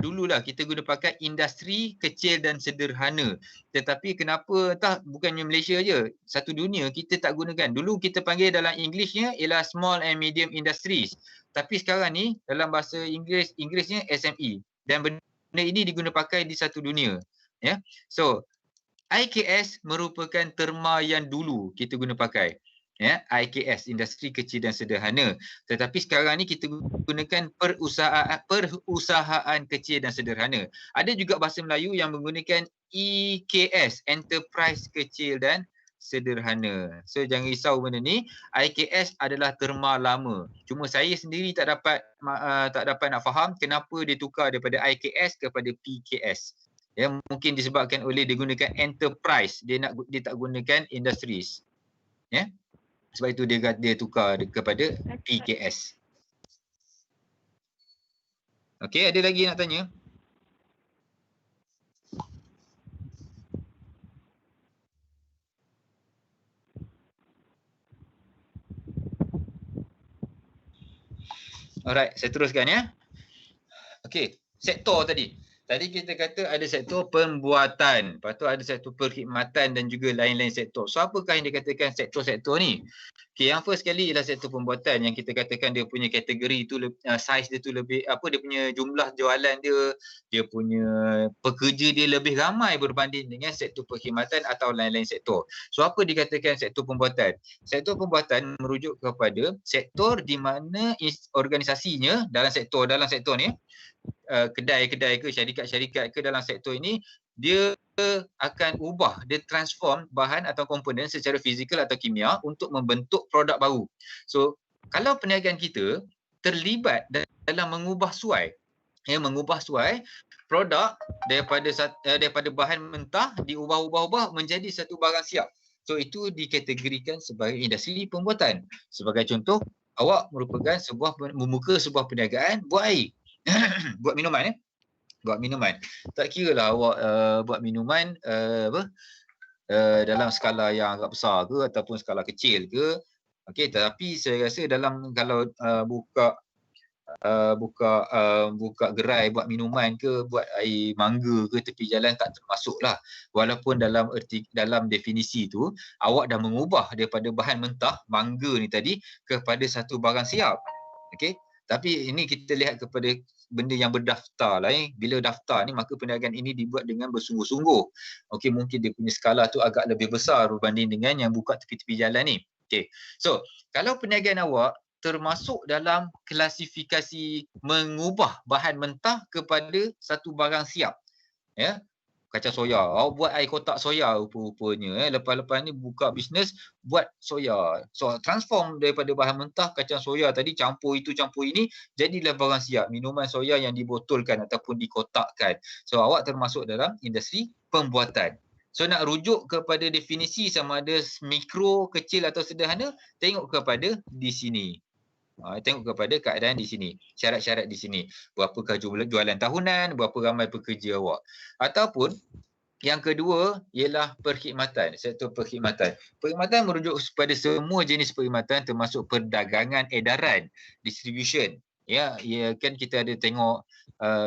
dululah kita guna pakai industri kecil dan sederhana. Tetapi kenapa bukannya Malaysia je, satu dunia kita tak gunakan. Dulu kita panggil dalam Englishnya ialah small and medium industries. Tapi sekarang ni dalam bahasa Inggerisnya SME, dan benda ini diguna pakai di satu dunia. So IKS merupakan terma yang dulu kita guna pakai. IKS, industri kecil dan sederhana. Tetapi sekarang ni kita gunakan perusahaan kecil dan sederhana. Ada juga bahasa Melayu yang menggunakan EKS, enterprise kecil dan sederhana. So jangan risau benda ni, IKS adalah terma lama. Cuma saya sendiri tak dapat nak faham kenapa dia tukar daripada IKS kepada PKS. Mungkin disebabkan oleh dia gunakan enterprise, dia tak gunakan industries. Sebab itu dia tukar kepada PKS. Okey, ada lagi nak tanya? Alright, saya teruskan Okey, sektor tadi. Tadi kita kata ada sektor pembuatan, lepas tu ada sektor perkhidmatan dan juga lain-lain sektor. So apakah yang dikatakan sektor-sektor ni? Okey, yang first sekali ialah sektor pembuatan, yang kita katakan dia punya kategori tu, size dia tu lebih, dia punya jumlah jualan dia punya pekerja dia lebih ramai berbanding dengan sektor perkhidmatan atau lain-lain sektor. So apa dikatakan sektor pembuatan? Sektor pembuatan merujuk kepada sektor di mana organisasinya dalam sektor ni, kedai-kedai ke syarikat-syarikat ke dalam sektor ini, dia akan dia transform bahan atau komponen secara fizikal atau kimia untuk membentuk produk baru. So kalau perniagaan kita terlibat dalam mengubah suai produk daripada bahan mentah, diubah-ubah menjadi satu barang siap. So itu dikategorikan sebagai industri pembuatan. Sebagai contoh, awak membuka sebuah perniagaan buat air. Buat minuman buat minuman. Tak kira lah awak buat minuman dalam skala yang agak besar ke ataupun skala kecil ke. Okey, tetapi saya rasa kalau buka gerai buat minuman ke, buat air mangga ke tepi jalan, tak termasuk lah. Walaupun dalam definisi tu awak dah mengubah daripada bahan mentah mangga ni tadi kepada satu barang siap. Okey, tapi ini kita lihat kepada benda yang berdaftar lah. Bila daftar ni, maka perniagaan ini dibuat dengan bersungguh-sungguh. Okey, mungkin dia punya skala tu agak lebih besar berbanding dengan yang buka tepi-tepi jalan ni. Okey, so kalau perniagaan awak termasuk dalam klasifikasi mengubah bahan mentah kepada satu barang siap, kacang soya, awak buat air kotak soya rupa-rupanya, lepas-lepas ni buka bisnes buat soya. So transform daripada bahan mentah kacang soya tadi, campur itu campur ini, jadilah barang siap, minuman soya yang dibotolkan ataupun dikotakkan. So awak termasuk dalam industri pembuatan. So nak rujuk kepada definisi sama ada mikro, kecil atau sederhana, tengok kepada di sini. Tengok kepada keadaan di sini, syarat-syarat di sini. Berapakah jualan tahunan, berapa ramai pekerja awak. Ataupun yang kedua ialah perkhidmatan, sektor perkhidmatan. Perkhidmatan merujuk kepada semua jenis perkhidmatan termasuk perdagangan, edaran, distribution. Kan kita ada tengok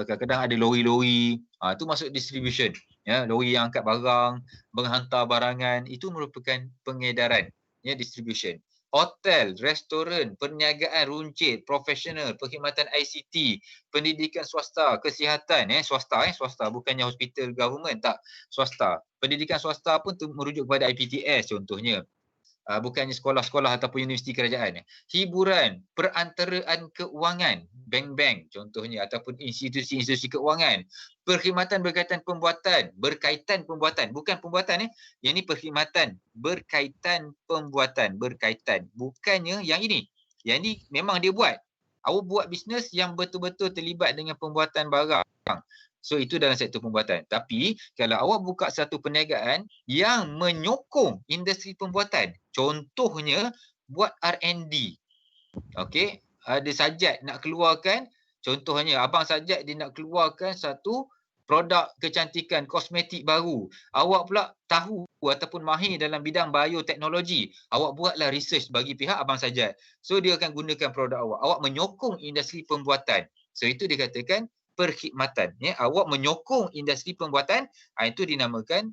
kadang-kadang ada lori-lori, tu masuk distribution. Ya, lori yang angkat barang, menghantar barangan, itu merupakan pengedaran, ya, distribution. Hotel, restoran, perniagaan runcit, profesional, perkhidmatan ICT, pendidikan swasta, kesihatan, swasta bukannya hospital government, tak, swasta. Pendidikan swasta pun merujuk kepada IPTS contohnya. Bukannya sekolah-sekolah ataupun universiti kerajaan. Hiburan, perantaraan keuangan, bank-bank contohnya ataupun institusi-institusi keuangan. Perkhidmatan berkaitan pembuatan, bukan pembuatan Yang ini perkhidmatan berkaitan pembuatan, berkaitan. Bukannya yang ini. Yang ini memang dia buat. Awak buat bisnes yang betul-betul terlibat dengan pembuatan barang. So itu dalam sektor pembuatan. Tapi kalau awak buka satu perniagaan yang menyokong industri pembuatan, contohnya buat R&D. Okey, ada Sajat nak keluarkan, contohnya abang Sajat dia nak keluarkan satu produk kecantikan kosmetik baru. Awak pula tahu ataupun mahir dalam bidang bioteknologi. Awak buatlah research bagi pihak abang Sajat. So dia akan gunakan produk awak. Awak menyokong industri pembuatan. So itu dikatakan perkhidmatan, ya. Awak menyokong industri pembuatan, itu dinamakan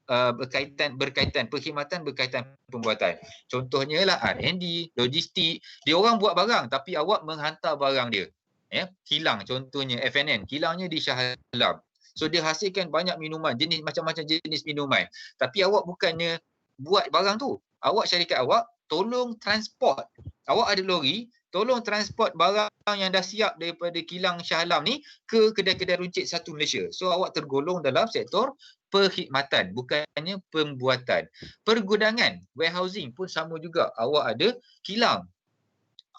berkaitan perkhidmatan berkaitan pembuatan. Contohnya lah R&D, logistik. Dia orang buat barang tapi awak menghantar barang dia. Ya, kilang contohnya FNN, kilangnya di Shah Alam. So dia hasilkan banyak minuman, jenis macam-macam jenis minuman. Tapi awak bukannya buat barang tu. Awak syarikat awak tolong transport. Awak ada lori, tolong transport barang yang dah siap daripada kilang Shah Alam ni ke kedai-kedai runcit satu Malaysia. So awak tergolong dalam sektor perkhidmatan, bukannya pembuatan. Pergudangan, warehousing pun sama juga. Awak ada kilang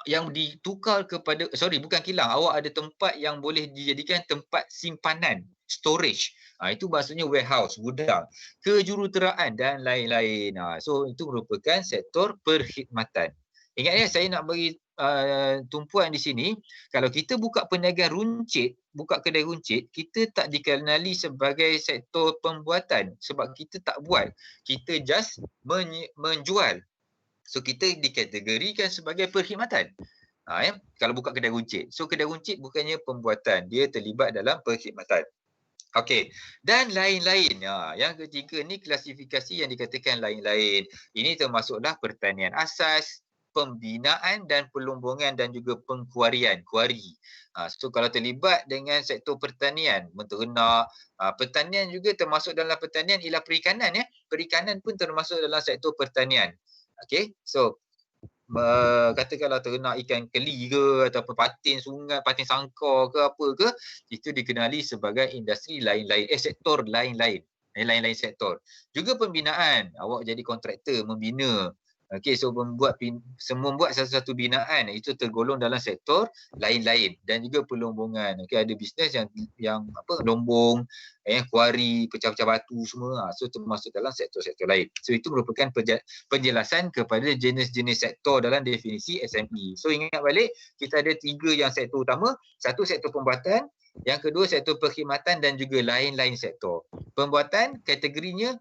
yang ditukar kepada, bukan kilang, awak ada tempat yang boleh dijadikan tempat simpanan, storage. Itu maksudnya warehouse, gudang, kejuruteraan dan lain-lain. So itu merupakan sektor perkhidmatan. Ingat ya, saya nak bagi tumpuan di sini, kalau kita buka perniagaan runcit, buka kedai runcit, kita tak dikenali sebagai sektor pembuatan sebab kita tak buat. Kita just menjual. So kita dikategorikan sebagai perkhidmatan. Kalau buka kedai runcit. So kedai runcit bukannya pembuatan, dia terlibat dalam perkhidmatan. Okey, dan lain-lain. Yang ketiga ni klasifikasi yang dikatakan lain-lain. Ini termasuklah pertanian asas, pembinaan dan pelumbungan dan juga pengkuarian, kuari. So kalau terlibat dengan sektor pertanian, menternak, pertanian juga termasuk dalam pertanian ialah perikanan ya. Perikanan pun termasuk dalam sektor pertanian. Okey, so katakanlah ternak ikan keli ke ataupun patin sungai, patin sangkar ke apa ke, itu dikenali sebagai industri lain-lain, sektor lain-lain. Lain-lain sektor. Juga pembinaan, awak jadi kontraktor membina. Okey, so membuat satu-satu binaan itu tergolong dalam sektor lain-lain dan juga pelumbungan. Okey, ada bisnes yang lombong, kuari, pecah-pecah batu semua. So termasuk dalam sektor-sektor lain. So itu merupakan penjelasan kepada jenis-jenis sektor dalam definisi SME. So ingat balik, kita ada 3 yang sektor utama, satu sektor pembuatan, yang kedua sektor perkhidmatan dan juga lain-lain sektor. Pembuatan kategorinya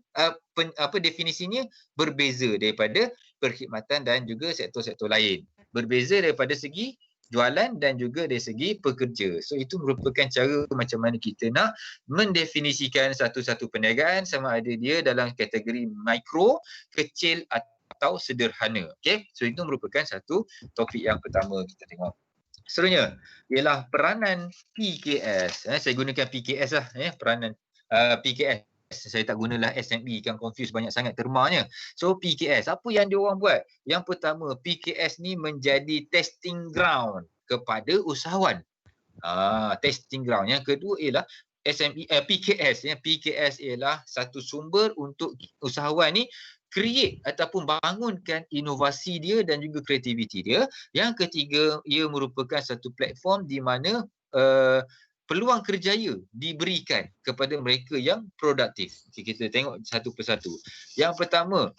definisinya berbeza daripada perkhidmatan dan juga sektor-sektor lain. Berbeza daripada segi jualan dan juga dari segi pekerja. So itu merupakan cara macam mana kita nak mendefinisikan satu-satu perniagaan sama ada dia dalam kategori mikro, kecil atau sederhana. Okey, so itu merupakan satu topik yang pertama kita tengok. Seterusnya ialah peranan PKS. Saya gunakan PKS lah, peranan PKS. Saya tak gunalah SME, kan confuse banyak sangat termanya. So PKS, apa yang diorang buat? Yang pertama, PKS ni menjadi testing ground kepada usahawan. Testing ground. Yang kedua ialah PKS. PKS ialah satu sumber untuk usahawan ni create ataupun bangunkan inovasi dia dan juga kreativiti dia. Yang ketiga, ia merupakan satu platform di mana peluang kerjaya diberikan kepada mereka yang produktif. Okay, kita tengok satu persatu. Yang pertama,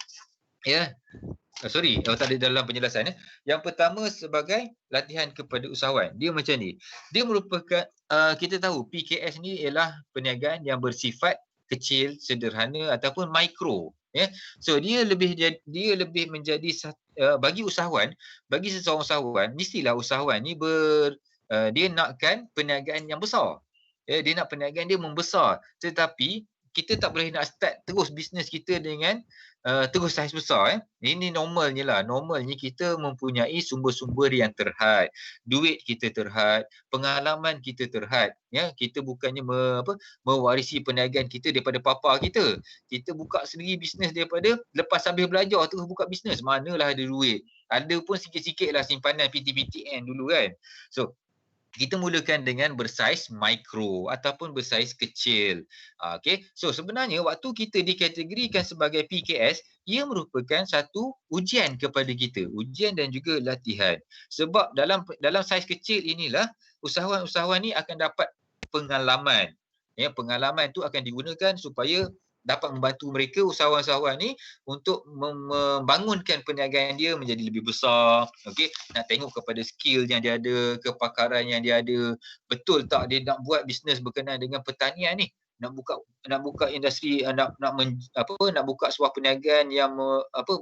tak ada dalam penjelasan. Yang pertama sebagai latihan kepada usahawan. Dia macam ni. Dia merupakan, kita tahu PKS ni ialah perniagaan yang bersifat kecil, sederhana ataupun mikro. So dia lebih menjadi bagi usahawan, bagi seseorang usahawan, mestilah usahawan ni dia nakkan perniagaan yang besar. Dia nak perniagaan dia membesar, tetapi kita tak boleh nak start terus bisnes kita dengan terus saiz besar. Ini normalnya lah. Normalnya kita mempunyai sumber-sumber yang terhad. Duit kita terhad, pengalaman kita terhad. Ya, kita bukannya mewarisi perniagaan kita daripada papa kita. Kita buka sendiri bisnes daripada lepas habis belajar terus buka bisnes. Manalah ada duit. Ada pun sikit-sikit lah simpanan PTPTN dulu kan. So, kita mulakan dengan bersaiz mikro ataupun bersaiz kecil. Okay. So sebenarnya waktu kita dikategorikan sebagai PKS, ia merupakan satu ujian kepada kita. Ujian dan juga latihan. Sebab dalam saiz kecil inilah usahawan-usahawan ni akan dapat pengalaman. Ya, pengalaman tu akan digunakan supaya dapat membantu mereka usahawan-usahawan ni untuk membangunkan perniagaan dia menjadi lebih besar. Okey, nak tengok kepada skill yang dia ada, kepakaran yang dia ada. Betul tak dia nak buat bisnes berkenaan dengan pertanian ni? Nak buka industri, nak buka sebuah perniagaan yang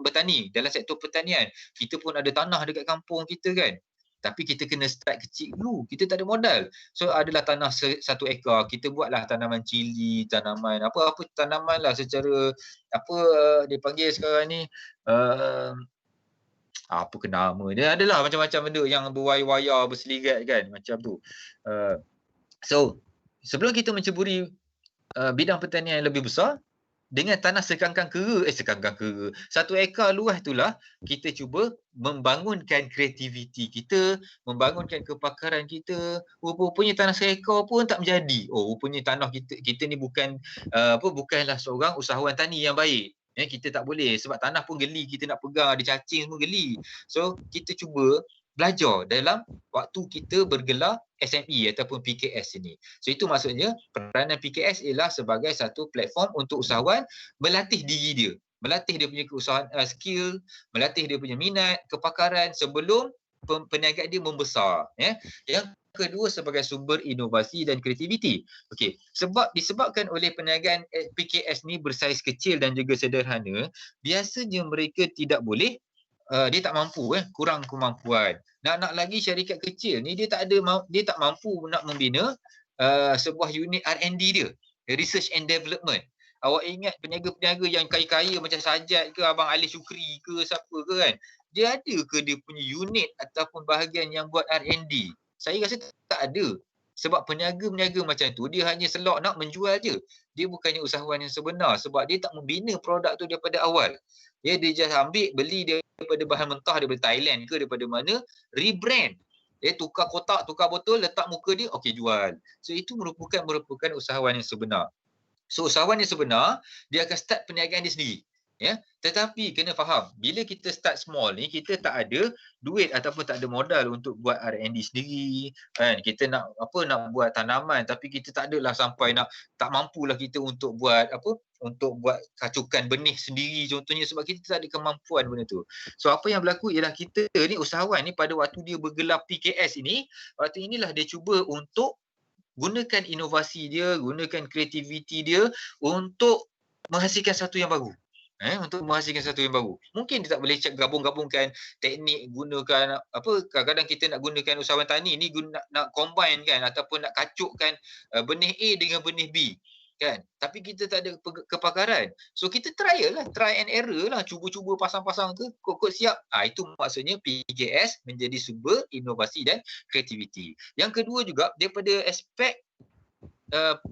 bertani dalam sektor pertanian. Kita pun ada tanah dekat kampung kita kan. Tapi kita kena start kecil dulu. Kita tak ada modal. So adalah tanah 1 ekar. Kita buatlah tanaman cili, tanaman apa tanaman lah secara dia panggil sekarang ni apa ke nama dia, adalah macam-macam benda yang berwayar-wayar berselirat kan, macam tu. So sebelum kita menceburi bidang pertanian yang lebih besar dengan tanah sekangkang kera, 1 ekar luas itulah kita cuba membangunkan kreativiti kita, membangunkan kepakaran kita. Rupanya tanah 1 ekar pun tak menjadi. Rupanya tanah kita ni bukanlah seorang usahawan tani yang baik. Kita tak boleh sebab tanah pun geli, kita nak pegang ada cacing semua geli. So kita cuba belajar dalam waktu kita bergelar SME ataupun PKS ini. So itu maksudnya peranan PKS ialah sebagai satu platform untuk usahawan melatih diri dia, melatih dia punya keusahaan skill, melatih dia punya minat, kepakaran sebelum perniagaan dia membesar. Yang kedua sebagai sumber inovasi dan kreativiti. Okey, disebabkan oleh perniagaan PKS ni bersaiz kecil dan juga sederhana, biasanya mereka tidak boleh dia tak mampu, kurang kemampuan. Nak lagi syarikat kecil ni dia tak mampu nak membina sebuah unit R&D dia, research and development. Awak ingat peniaga-peniaga yang kaya-kaya macam Sajat ke Abang Ali Syukri ke siapa ke kan, dia ada ke dia punya unit ataupun bahagian yang buat R&D? Saya rasa tak ada. Sebab peniaga-peniaga macam tu dia hanya selok nak menjual je. Dia bukannya usahawan yang sebenar sebab dia tak membina produk tu daripada awal. Dia just ambil, beli daripada bahan mentah daripada Thailand ke daripada mana, rebrand. Dia tukar kotak, tukar botol, letak muka dia, okey jual. So itu merupakan usahawan yang sebenar. So usahawan yang sebenar, dia akan start perniagaan dia sendiri. Ya, tetapi kena faham, bila kita start small ni, kita tak ada duit ataupun tak ada modal untuk buat R&D sendiri kan. Kita nak buat tanaman tapi kita tak adalah sampai tak mampulah kita untuk buat kacukan benih sendiri contohnya, sebab kita tak ada kemampuan benda tu. So apa yang berlaku ialah kita ni usahawan ni pada waktu dia bergelar PKS ini, waktu inilah dia cuba untuk gunakan inovasi dia, gunakan kreativiti dia untuk menghasilkan satu yang baru. Untuk menghasilkan satu yang baru. Mungkin dia tak boleh gabung-gabungkan teknik, gunakan kadang-kadang kita nak gunakan usahawan tani ni nak combine kan ataupun nak kacukkan benih A dengan benih B kan. Tapi kita tak ada kepakaran. So kita try and error lah, cuba-cuba pasang-pasang ke kod siap. Itu maksudnya PKS menjadi sumber inovasi dan kreativiti. Yang kedua juga daripada aspek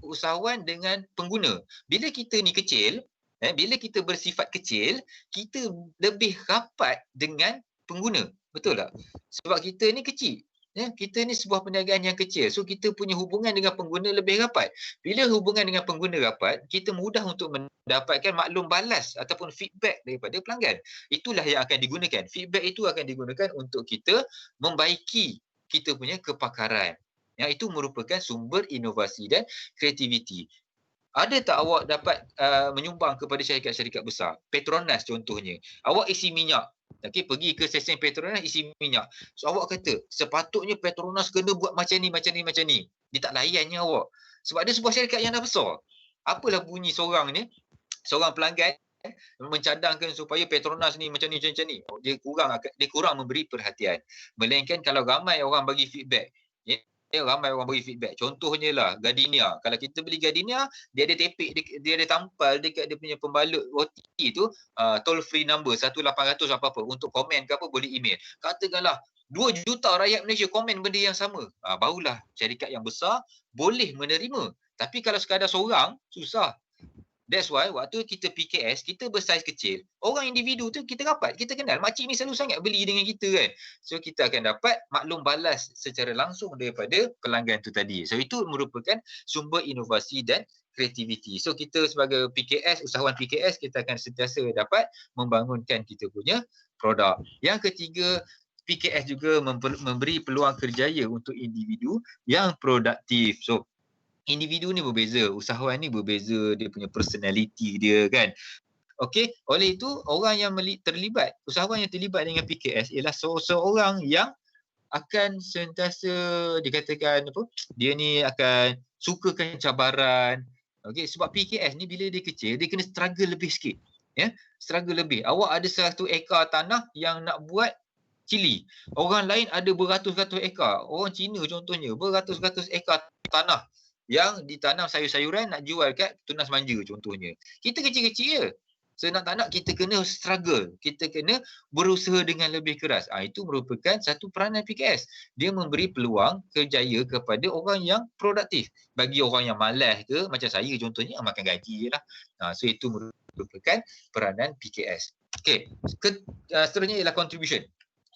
usahawan dengan pengguna. Bila kita ni kecil, bila kita bersifat kecil, kita lebih rapat dengan pengguna. Betul tak? Sebab kita ni kecil. Kita ni sebuah perniagaan yang kecil. So kita punya hubungan dengan pengguna lebih rapat. Bila hubungan dengan pengguna rapat, kita mudah untuk mendapatkan maklum balas ataupun feedback daripada pelanggan. Itulah yang akan digunakan. Feedback itu akan digunakan untuk kita membaiki kita punya kepakaran. Yang itu merupakan sumber inovasi dan kreativiti. Ada tak awak dapat menyumbang kepada syarikat-syarikat besar? Petronas contohnya. Awak isi minyak. Okey, pergi ke stesen Petronas isi minyak. So awak kata, sepatutnya Petronas kena buat macam ni. Dia tak layannya awak. Sebab dia sebuah syarikat yang dah besar. Apalah bunyi seorang pelanggan mencadangkan supaya Petronas ni macam ni. Dia kurang memberi perhatian. Melainkan kalau ramai orang bagi feedback, ramai orang bagi feedback. Contohnya lah Gardenia. Kalau kita beli Gardenia, dia ada tapik, dia ada tampal dekat dia punya pembalut roti tu, toll free number 1800 apa-apa untuk komen ke apa boleh email. Katakanlah 2 juta rakyat Malaysia komen benda yang sama. Barulah syarikat yang besar boleh menerima. Tapi kalau sekadar seorang, susah. That's why waktu kita PKS, kita bersaiz kecil. Orang individu tu kita rapat, kita kenal. Makcik ni selalu sangat beli dengan kita kan. So kita akan dapat maklum balas secara langsung daripada pelanggan tu tadi. So itu merupakan sumber inovasi dan kreativiti. So kita sebagai PKS, usahawan PKS, kita akan sentiasa dapat membangunkan kita punya produk. Yang ketiga, PKS juga memberi peluang kerjaya untuk individu yang produktif. So individu ni berbeza, usahawan ni berbeza, dia punya personality dia kan. Okey, oleh itu orang yang terlibat, usahawan yang terlibat dengan PKS ialah seorang yang akan sentiasa dikatakan apa? Dia ni akan sukakan cabaran. Okey, sebab PKS ni bila dia kecil, dia kena struggle lebih sikit. Ya, struggle lebih. Awak ada 100 ekar tanah yang nak buat cili. Orang lain ada beratus-ratus ekar. Orang Cina contohnya, beratus-ratus ekar tanah yang ditanam sayur-sayuran nak jual kat Tunas Manja contohnya. Kita kecil-kecil je. So nak tak nak kita kena struggle. Kita kena berusaha dengan lebih keras. Itu merupakan satu peranan PKS. Dia memberi peluang kerjaya kepada orang yang produktif. Bagi orang yang malas ke, macam saya contohnya, makan gaji je lah. So itu merupakan peranan PKS. Okey, seterusnya ialah contribution.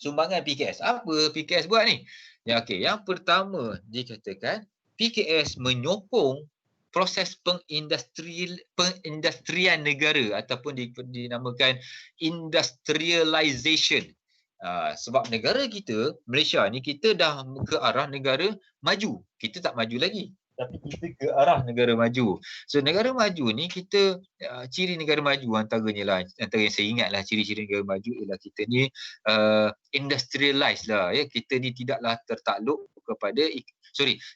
Sumbangan PKS. Apa PKS buat ni? Okey, yang pertama dikatakan PKS menyokong proses pengindustrian negara ataupun dinamakan industrialization. Sebab negara kita, Malaysia ni, kita dah ke arah negara maju. Kita tak maju lagi, tapi kita ke arah negara maju. So negara maju ni kita, ciri negara maju antaranya lah, antara yang saya ingat lah ciri-ciri negara maju ialah kita ni industrialized lah. Ya. Kita ni tidaklah tertakluk kepada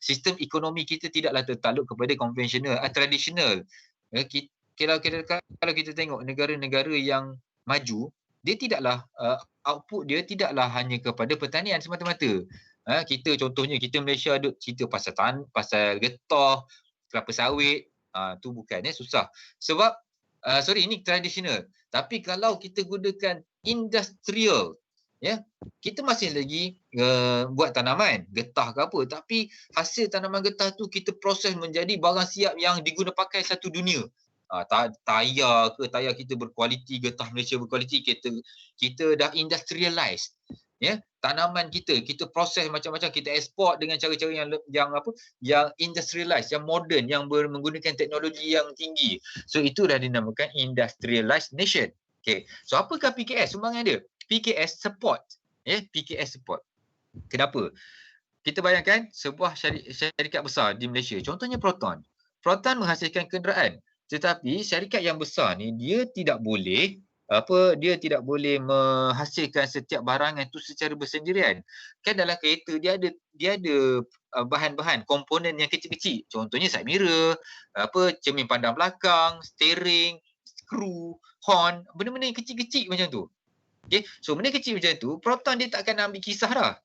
sistem ekonomi kita tidaklah tertakluk kepada konvensional, tradisional. Kalau kita tengok negara-negara yang maju, dia tidaklah output dia tidaklah hanya kepada pertanian semata-mata. Kita contohnya, kita Malaysia ada cerita pasal getah, kelapa sawit, tu bukan, susah. Sebab ini tradisional. Tapi kalau kita gunakan industrial, ya, kita masih lagi buat tanaman getah ke apa, tapi hasil tanaman getah tu kita proses menjadi barang siap yang diguna pakai satu dunia. Tayar kita berkualiti, getah Malaysia berkualiti, kita dah industrialized. Ya, tanaman kita proses macam-macam, kita ekspor dengan cara-cara yang industrialized, yang moden, yang menggunakan teknologi yang tinggi. So itu dah dinamakan industrialized nation. Okay. So apakah PKS sumbangan dia? PKS support. PKS support. Kenapa? Kita bayangkan sebuah syarikat besar di Malaysia. Contohnya Proton. Proton menghasilkan kenderaan. Tetapi syarikat yang besar ni dia tidak boleh menghasilkan setiap barangan tu secara bersendirian. Kan dalam kereta dia ada bahan-bahan, komponen yang kecil-kecil. Contohnya side mirror, cermin pandang belakang, steering, skru, horn, benda-benda yang kecil-kecil macam tu. Okay, so benda kecil macam tu, Proton dia tak akan ambil kisah dah.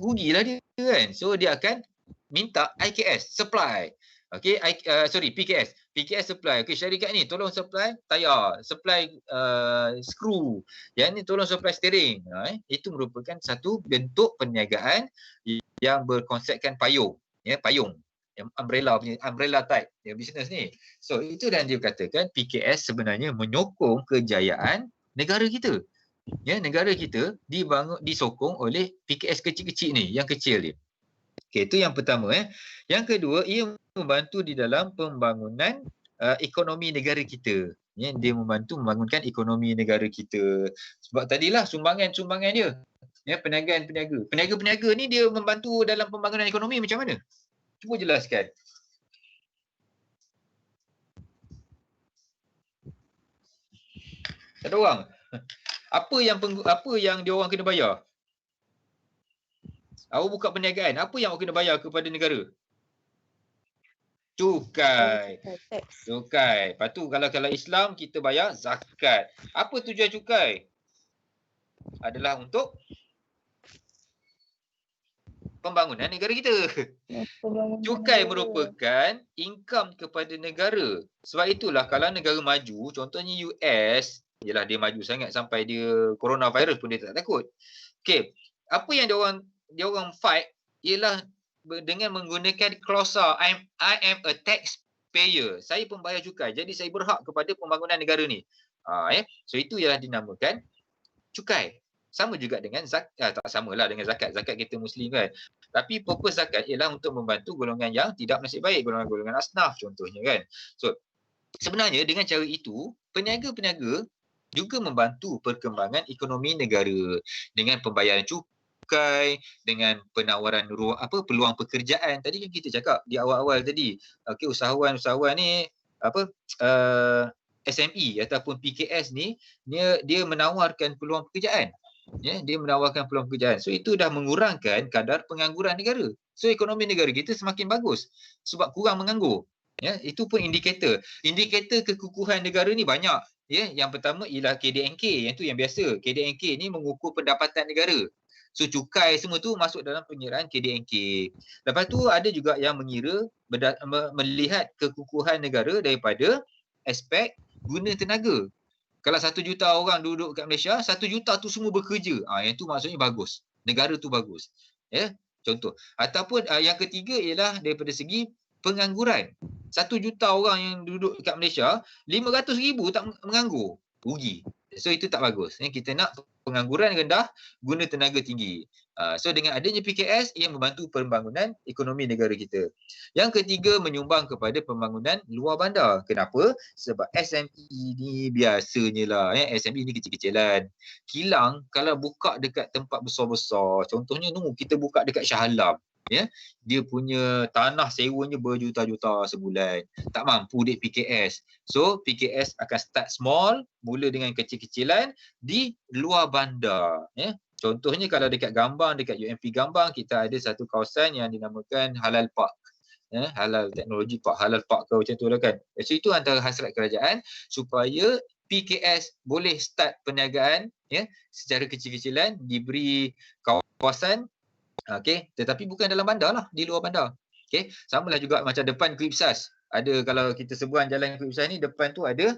Rugilah dia kan. So dia akan minta IKS supply. Okay, PKS. PKS supply. Okay, syarikat ni tolong supply tayar, supply skru. Yang ni tolong supply steering. Itu merupakan satu bentuk perniagaan yang berkonsepkan payung. Ya, payung. Yang umbrella type business ni. So itu dan dia katakan PKS sebenarnya menyokong kejayaan negara kita. Ya, negara kita disokong oleh PKS kecil-kecil ni, yang kecil ni. Okey, itu yang pertama. Yang kedua, ia membantu di dalam pembangunan ekonomi negara kita. Ya, dia membantu membangunkan ekonomi negara kita. Sebab tadilah sumbangan dia. Ya, peniaga-peniaga. Peniaga-peniaga ni dia membantu dalam pembangunan ekonomi macam mana? Cuba jelaskan. Ada orang? Apa yang dia orang kena bayar? Awak buka perniagaan, apa yang awak kena bayar kepada negara? Cukai. Lepas tu kalau Islam kita bayar zakat. Apa tujuan cukai? Adalah untuk pembangunan negara kita. Cukai merupakan income kepada negara. Sebab itulah kalau negara maju, contohnya US, yelah dia maju sangat sampai dia coronavirus pun dia tak takut. Okey, apa yang dia orang fight ialah dengan menggunakan klausa I am a taxpayer. Saya pembayar cukai. Jadi saya berhak kepada pembangunan negara ni. So itu ialah dinamakan cukai. Sama juga dengan zakat, tak samalah dengan zakat. Zakat kita Muslim kan. Tapi purpose zakat ialah untuk membantu golongan yang tidak nasib baik, golongan-golongan asnaf contohnya kan. So sebenarnya dengan cara itu, peniaga-peniaga juga membantu perkembangan ekonomi negara dengan pembayaran cukai, dengan penawaran peluang pekerjaan. Tadi kan kita cakap di awal-awal tadi, okey, usahawan-usahawan ni SME ataupun PKS ni dia menawarkan peluang pekerjaan. Dia menawarkan peluang pekerjaan. So itu dah mengurangkan kadar pengangguran negara. So ekonomi negara kita semakin bagus sebab kurang menganggur. Itu pun indikator. Indikator kekukuhan negara ni banyak. Yang pertama ialah KDNK, yang tu yang biasa. KDNK ni mengukur pendapatan negara. So cukai semua tu masuk dalam pengiraan KDNK. Lepas tu ada juga yang melihat kekukuhan negara daripada aspek guna tenaga. Kalau 1 juta orang duduk kat Malaysia, 1 juta tu semua bekerja. Yang tu maksudnya bagus. Negara tu bagus. Contoh. Ataupun yang ketiga ialah daripada segi pengangguran. 1 juta orang yang duduk kat Malaysia, 500,000 tak menganggur. Rugi. So itu tak bagus. Kita nak pengangguran rendah, guna tenaga tinggi. So dengan adanya PKS, ia membantu pembangunan ekonomi negara kita. Yang ketiga, menyumbang kepada pembangunan luar bandar. Kenapa? Sebab SME ni biasanya lah. SME ni kecil-kecilan. Kilang kalau buka dekat tempat besar-besar, contohnya kita buka dekat Shah Alam. Dia punya tanah sewanya berjuta-juta sebulan. Tak mampu dek PKS. So PKS akan start small, mula dengan kecil-kecilan di luar bandar. Contohnya kalau dekat Gambang, dekat UMP Gambang, kita ada satu kawasan yang dinamakan Halal Park. Halal Teknologi Park, Halal Park ke macam tu lah kan. So itu antara hasrat kerajaan supaya PKS boleh start perniagaan secara kecil-kecilan, diberi kawasan. Tetapi bukan dalam bandar lah, di luar bandar. Samalah juga macam depan Kuipsas. Ada, kalau kita seberang jalan Kuipsas ni, depan tu ada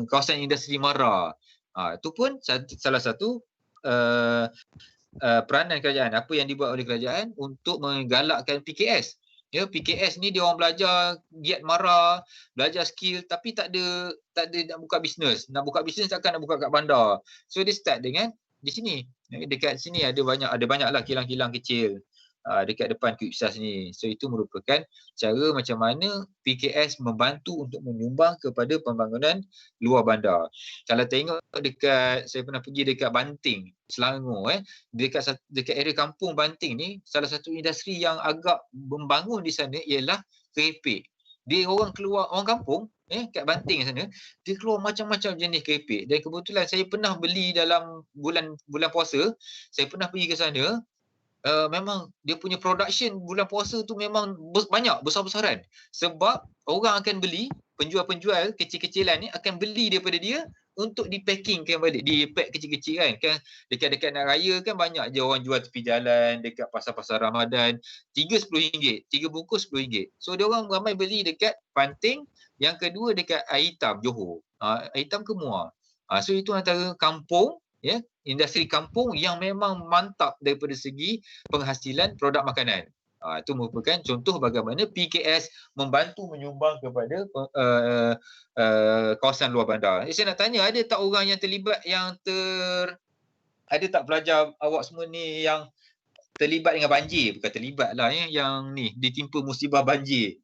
kawasan industri Mara. Itu pun salah satu peranan kerajaan. Apa yang dibuat oleh kerajaan untuk menggalakkan PKS. PKS ni dia orang belajar giat Mara, belajar skill, tapi tak ada nak buka bisnes. Nak buka bisnes takkan nak buka kat bandar. So dia start dengan di sini. Dekat sini ada banyaklah kilang-kilang kecil dekat depan Kuipsas ni. So itu merupakan cara macam mana PKS membantu untuk menyumbang kepada pembangunan luar bandar. Kalau tengok saya pernah pergi dekat Banting, Selangor, dekat area kampung Banting ni, salah satu industri yang agak membangun di sana ialah keripik. Dia orang kampung kat Banting sana, dia keluar macam-macam jenis keripik. Dan kebetulan saya pernah beli dalam bulan puasa, saya pernah pergi ke sana. Memang dia punya production bulan puasa tu memang banyak, besar-besaran. Sebab orang akan beli, penjual-penjual kecil-kecilan ni akan beli daripada dia untuk dipackingkan balik, dipack kecil-kecil kan. Dekat-dekat nak raya kan banyak je orang jual tepi jalan, dekat pasar-pasar Ramadan, 3 RM10, 3 bungkus RM10. So dia orang ramai beli dekat Banting, yang kedua dekat Air Hitam, Johor. Air Hitam ke Muar. So itu antara kampung, industri kampung yang memang mantap daripada segi penghasilan produk makanan. Itu merupakan contoh bagaimana PKS membantu menyumbang kepada kawasan luar bandar. Saya nak tanya, ada tak orang yang terlibat ada tak pelajar awak semua ni yang terlibat dengan banjir? Bukan terlibat lah, yang ni ditimpa musibah banjir.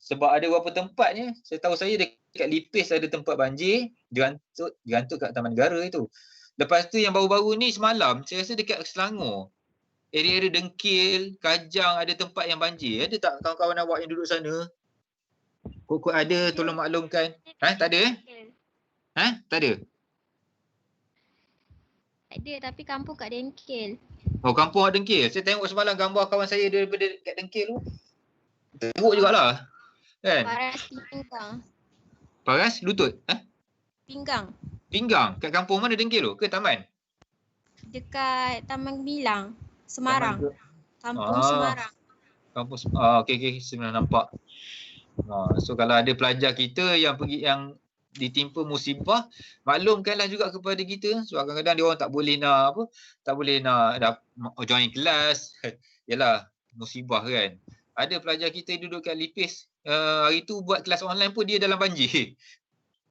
Sebab ada beberapa tempatnya, saya tahu saya dekat Lipis ada tempat banjir, dirantuk kat Taman Negara itu. Lepas tu yang baru-baru ni semalam, saya rasa dekat Selangor, area-area Dengkil, Kajang ada tempat yang banjir. Ada tak kawan-kawan awak yang duduk sana? Kok ada, tolong maklumkan. Tak ada Tak ada? Ada, tapi kampung kat Dengkil. Oh, kampung kat Dengkil. Saya tengok semalam gambar kawan saya daripada kat Dengkil tu. Teruk jugalah. Kan? Paras Pinggang. Paras lutut? Pinggang. Pinggang? Kat kampung mana Dengkil tu? Ke taman? Dekat Taman Gemilang. Semarang. Taman Kampung Ah. Semarang. Kampus. Okey, sebenarnya nampak. So kalau ada pelajar kita yang pergi yang ditimpa musibah, maklumkanlah juga kepada kita. So kadang-kadang dia orang tak boleh nak tak boleh nak join kelas. Yalah, musibah kan. Ada pelajar kita duduk kat Lipis, hari tu buat kelas online pun dia dalam banjir.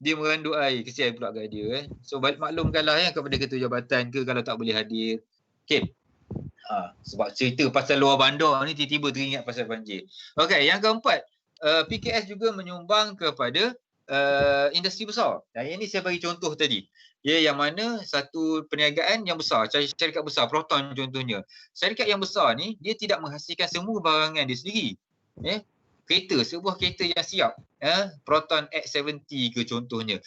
Dia meranduk air, kesian pula kat dia. So maklumkanlah kepada ketua jabatan ke kalau tak boleh hadir. Okey. Sebab cerita pasal luar bandar ni tiba-tiba teringat pasal banjir. Okey, yang keempat, PKS juga menyumbang kepada industri besar. Dan yang ni saya bagi contoh tadi. Ya, yang mana satu perniagaan yang besar, syarikat besar, Proton contohnya. Syarikat yang besar ni dia tidak menghasilkan semua barangan dia sendiri. Sebuah kereta yang siap, Proton X70 ke contohnya.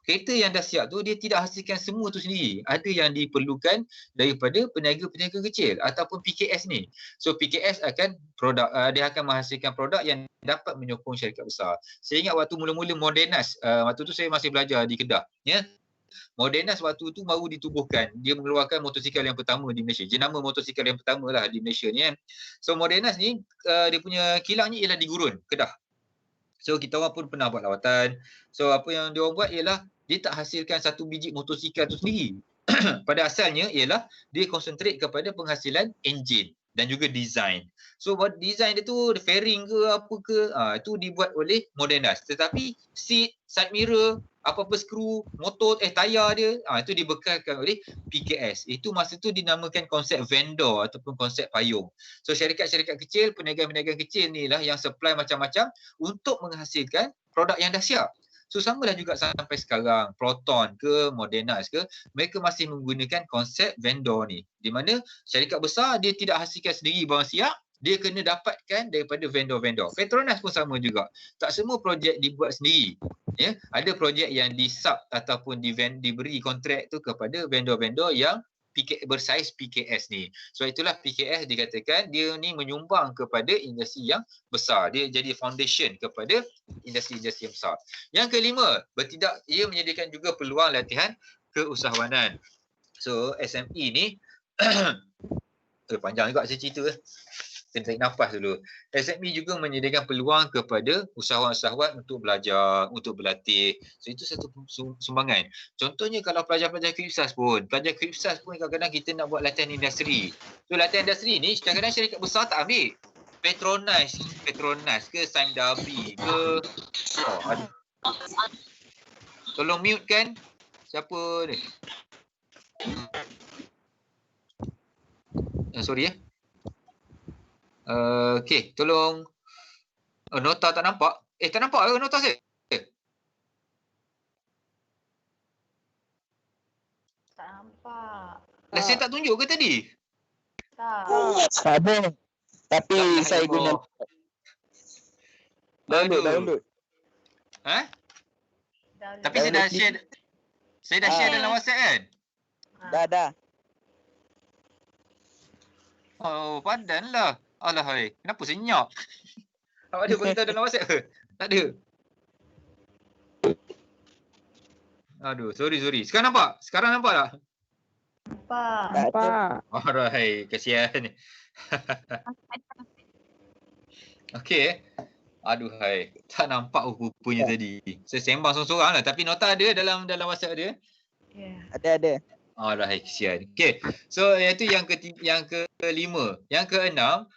Kereta yang dah siap tu dia tidak hasilkan semua tu sendiri. Ada yang diperlukan daripada peniaga-peniaga kecil ataupun PKS ni. So PKS akan dia akan menghasilkan produk yang dapat menyokong syarikat besar. Saya ingat waktu mula-mula Modernas, waktu tu saya masih belajar di Kedah, ya. Modernas waktu tu baru ditubuhkan. Dia mengeluarkan motosikal yang pertama di Malaysia. Jenama motosikal yang pertama lah di Malaysia ni kan. So Modernas ni dia punya kilangnya ialah di Gurun, Kedah. So kita orang pun pernah buat lawatan. So apa yang dia orang buat ialah dia tak hasilkan satu biji motosikal tu sendiri. Pada asalnya ialah dia konsentrate kepada penghasilan enjin dan juga design. So buat design dia tu fairing ke apa ke, itu dibuat oleh Modernas. Tetapi seat, side mirror, apa-apa skru, motor, tayar dia, itu dibekalkan oleh PKS. Itu masa tu dinamakan konsep vendor ataupun konsep payung. So syarikat-syarikat kecil, peniaga-peniaga kecil ni lah yang supply macam-macam untuk menghasilkan produk yang dah siap. So samalah juga sampai sekarang, Proton ke, Modernas ke, mereka masih menggunakan konsep vendor ni. Di mana syarikat besar dia tidak hasilkan sendiri barang siap, dia kena dapatkan daripada vendor-vendor. Petronas pun sama juga. Tak semua projek dibuat sendiri. Ya, ada projek yang di-sub ataupun diberi kontrak tu kepada vendor-vendor yang bersaiz PKS ni. So itulah PKS dikatakan dia ni menyumbang kepada industri yang besar. Dia jadi foundation kepada industri-industri yang besar. Yang kelima, ia menyediakan juga peluang latihan keusahawanan. So SME ni panjang juga saya cerita. Kena tarik nafas dulu. SME juga menyediakan peluang kepada usahawan-usahawan untuk belajar, untuk berlatih. So itu satu sumbangan. Contohnya kalau pelajar-pelajar KIPSAS pun, kadang-kadang kita nak buat latihan industri. So latihan industri ni kadang-kadang syarikat besar tak ambil. Petronas ke Saimdabi ke. Tolong mute kan? Siapa ni? Sorry ya. Okey, tolong. Nota tak nampak? Tak nampak ke nota saya? Tak nampak. Saya tak tunjuk ke tadi? Tak. Tak ada. Tapi saya guna download. Tapi saya dah share. Saya dah share dalam WhatsApp kan? Dah. Oh, padanlah. Alah hai, kenapa senyap? Awak ada beritahu dalam WhatsApp ke? Tak ada. Aduh, sorry. Sekarang nampak? tak? Nampak. Alright, kasihan. Okey. Aduh hai, tak nampak rupanya tadi. Saya sembang seorang-seorang lah, tapi nota ada dalam WhatsApp dia. Ada. Alright, kesian. Okay, so iaitu yang kelima. Yang keenam,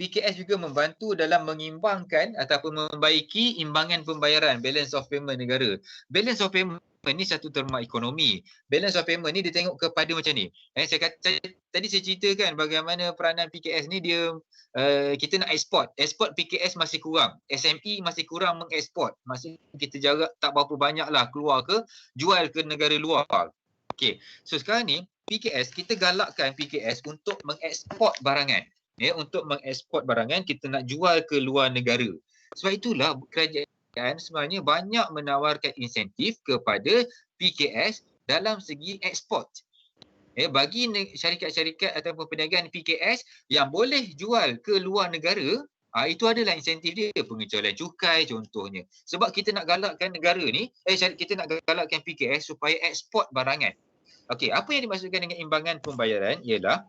PKS juga membantu dalam mengimbangkan ataupun membaiki imbangan pembayaran, balance of payment negara. Balance of payment ni satu terma ekonomi. Balance of payment ni dia tengok kepada macam ni. Tadi saya ceritakan bagaimana peranan PKS ni dia kita nak eksport. Eksport PKS masih kurang. SME masih kurang mengeksport. Masih kita jarak tak berapa banyak lah keluar ke, jual ke negara luar. Okey, so sekarang ni kita galakkan PKS untuk mengeksport barangan. Untuk mengeksport barangan, kita nak jual ke luar negara. Sebab itulah kerajaan sebenarnya banyak menawarkan insentif kepada PKS dalam segi ekspor. Bagi syarikat-syarikat ataupun perniagaan PKS yang boleh jual ke luar negara, itu adalah insentif dia, pengecualian cukai contohnya. Sebab kita nak galakkan negara ni, kita nak galakkan PKS supaya eksport barangan. Okey, apa yang dimaksudkan dengan imbangan pembayaran ialah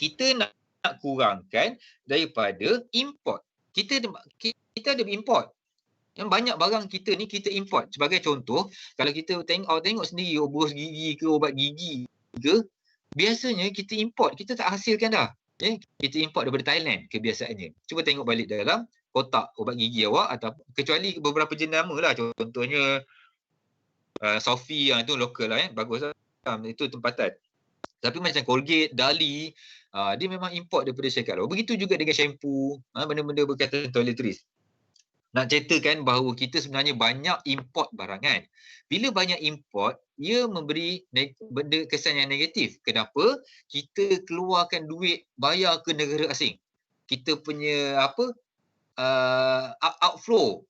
kita nak kurangkan daripada import. Kita ada import. Yang banyak barang kita ni kita import. Sebagai contoh, kalau kita tengok sendiri berus gigi ke ubat gigi ke, biasanya kita import, kita tak hasilkan dah. Kita import daripada Thailand kebiasaannya. Cuba tengok balik dalam kotak ubat gigi awak, atau kecuali beberapa jenama lah, contohnya Sophie yang itu lokal lah, bagus lah, itu tempatan. Tapi macam Colgate, Dali, dia memang import daripada syarikat luar. Begitu juga dengan shampoo, benda-benda berkaitan toiletries. Nak ceritakan bahawa kita sebenarnya banyak import barangan. Bila banyak import, ia memberi benda kesan yang negatif. Kenapa? Kita keluarkan duit bayar ke negara asing. Kita punya outflow,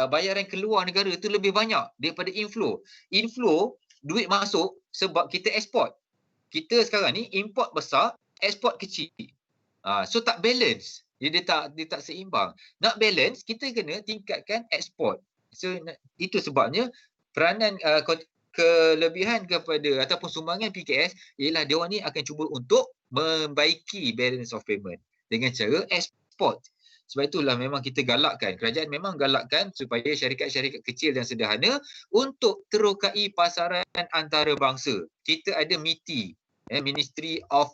bayaran keluar negara tu lebih banyak daripada inflow. Inflow, duit masuk sebab kita eksport. Kita sekarang ni import besar, eksport kecil. So tak balance. Dia tak seimbang. Nak balance, kita kena tingkatkan eksport. So itu sebabnya peranan kelebihan kepada ataupun sumbangan PKS ialah dia orang ni akan cuba untuk membaiki balance of payment dengan cara eksport. Sebab itulah memang kita galakkan, kerajaan memang galakkan supaya syarikat-syarikat kecil dan sederhana untuk terokai pasaran antarabangsa. Kita ada MITI, Ministry of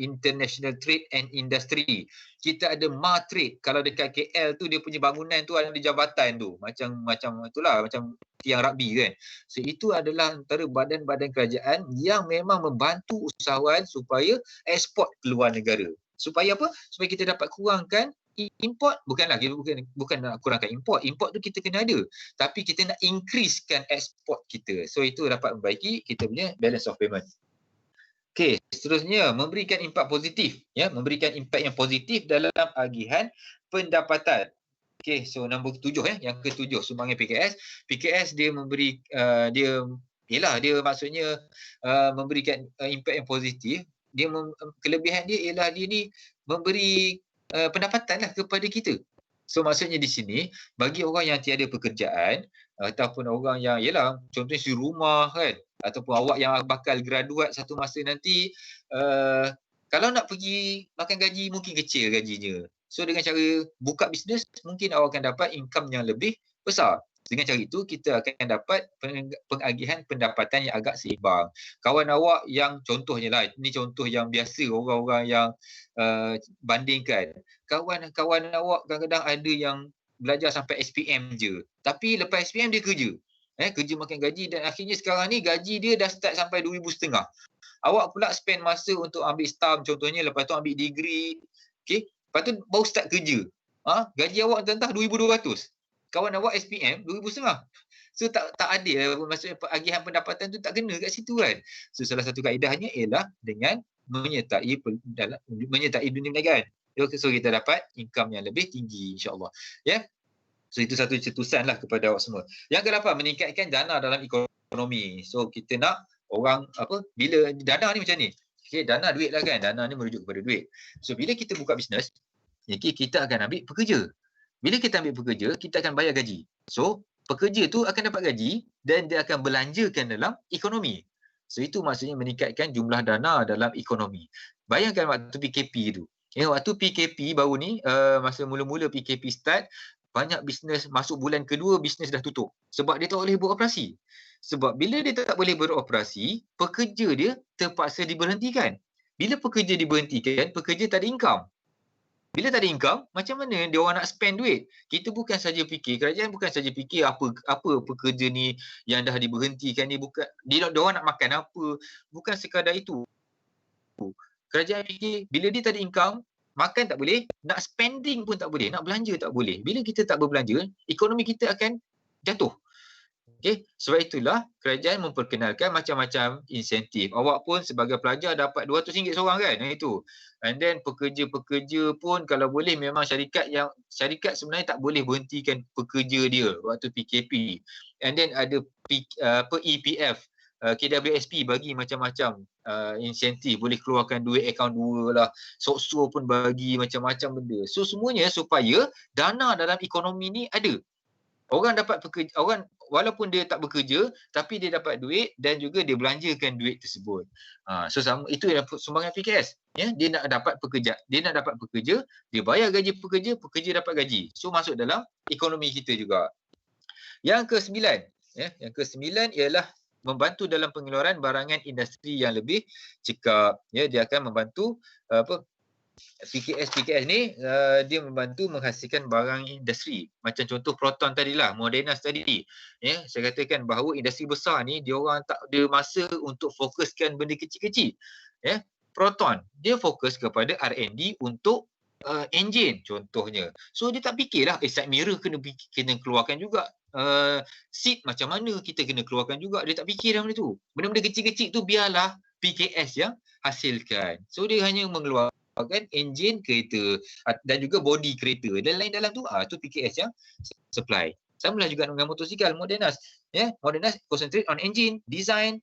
International Trade and Industry. Kita ada MATRADE. Kalau dekat KL tu dia punya bangunan tu ada jabatan tu. Macam itulah, macam tiang rugby kan. So itu adalah antara badan-badan kerajaan yang memang membantu usahawan supaya ekspor keluar negara. Supaya apa? Supaya kita dapat kurangkan import. Bukan nak kurangkan import. Import tu kita kena ada. Tapi kita nak increasekan ekspor kita. So itu dapat membaiki kita punya balance of payment. Okey, seterusnya memberikan impak positif, memberikan impak yang positif dalam agihan pendapatan. Okey, so nombor 7 yang ke-7 sumbangan PKS. PKS dia memberi dia maksudnya memberikan impak yang positif. Dia kelebihan dia ialah dia ni memberi pendapatan lah kepada kita. So maksudnya di sini bagi orang yang tiada pekerjaan ataupun orang yang contohnya si rumah kan, ataupun awak yang bakal graduate satu masa nanti, kalau nak pergi makan gaji mungkin kecil gajinya. So dengan cara buka bisnes mungkin awak akan dapat income yang lebih besar. Dengan cara itu kita akan dapat pengagihan pendapatan yang agak seimbang. Kawan awak yang contohnya lah, ini contoh yang biasa orang-orang yang bandingkan. Kawan-kawan awak kadang-kadang ada yang belajar sampai SPM je. Tapi lepas SPM dia kerja. Kerja makan gaji dan akhirnya sekarang ni gaji dia dah start sampai 2,500. Awak pula spend masa untuk ambil STAM contohnya, lepas tu ambil degree. Okay? Lepas tu baru start kerja. Gaji awak entah 2,200. Kawan awak SPM 2,500. So tak adil, maksudnya agihan pendapatan tu tak kena kat situ kan. So salah satu kaedahnya ialah dengan menyertai dunia perniagaan. So kita dapat income yang lebih tinggi insya-Allah. So itu satu cetusan lah kepada awak semua. Yang ke-8, meningkatkan dana dalam ekonomi. So kita nak orang bila dana ni macam ni. Okay, dana duit lah kan. Dana ni merujuk kepada duit. So bila kita buka bisnes, kita akan ambil pekerja. Bila kita ambil pekerja, kita akan bayar gaji. So, pekerja tu akan dapat gaji dan dia akan belanjakan dalam ekonomi. So, itu maksudnya meningkatkan jumlah dana dalam ekonomi. Bayangkan waktu PKP tu. Waktu PKP baru ni, masa mula-mula PKP start, banyak bisnes masuk bulan kedua, bisnes dah tutup. Sebab dia tak boleh beroperasi. Sebab bila dia tak boleh beroperasi, pekerja dia terpaksa diberhentikan. Bila pekerja diberhentikan, pekerja tak ada income. Bila tak ada income, macam mana dia orang nak spend duit? Kita bukan saja fikir, kerajaan bukan saja fikir apa pekerja ni yang dah diberhentikan ni, bukan dia orang nak makan apa, bukan sekadar itu. Kerajaan fikir bila dia tak ada income, makan tak boleh, nak spending pun tak boleh, nak belanja tak boleh. Bila kita tak berbelanja, ekonomi kita akan jatuh. Okay, sebab itulah kerajaan memperkenalkan macam-macam insentif. Awak pun sebagai pelajar dapat RM200 seorang kan? Itu. And then pekerja-pekerja pun kalau boleh memang syarikat sebenarnya tak boleh berhentikan pekerja dia waktu PKP. And then ada EPF, KWSP bagi macam-macam insentif. Boleh keluarkan duit akaun 2 lah. SOKSO pun bagi macam-macam benda. So semuanya supaya dana dalam ekonomi ni ada. Orang dapat pekerja, orang walaupun dia tak bekerja tapi dia dapat duit dan juga dia belanjakan duit tersebut. So sama itu yang sumbangan PKS. Ya, dia nak dapat pekerja, dia bayar gaji pekerja, pekerja dapat gaji. So masuk dalam ekonomi kita juga. Yang ke-9, yang ke-9 ialah membantu dalam pengeluaran barangan industri yang lebih cekap. Ya, dia akan membantu PKS ni dia membantu menghasilkan barang industri. Macam contoh Proton tadilah, Modernas tadi. Ya, saya katakan bahawa industri besar ni dia orang tak ada masa untuk fokuskan benda kecil-kecil. Ya, Proton dia fokus kepada R&D untuk enjin contohnya. So dia tak fikirlah side mirror kena keluarkan juga. Seat macam mana kita kena keluarkan juga. Dia tak fikir dalam benda tu. Benda-benda kecil-kecil tu biarlah PKS yang hasilkan. So dia hanya mengeluarkan enjin kereta dan juga body kereta dan lain dalam tu tu PKS yang supply. Sama lah juga dengan motosikal Modernas. Modernas concentrate on engine, design,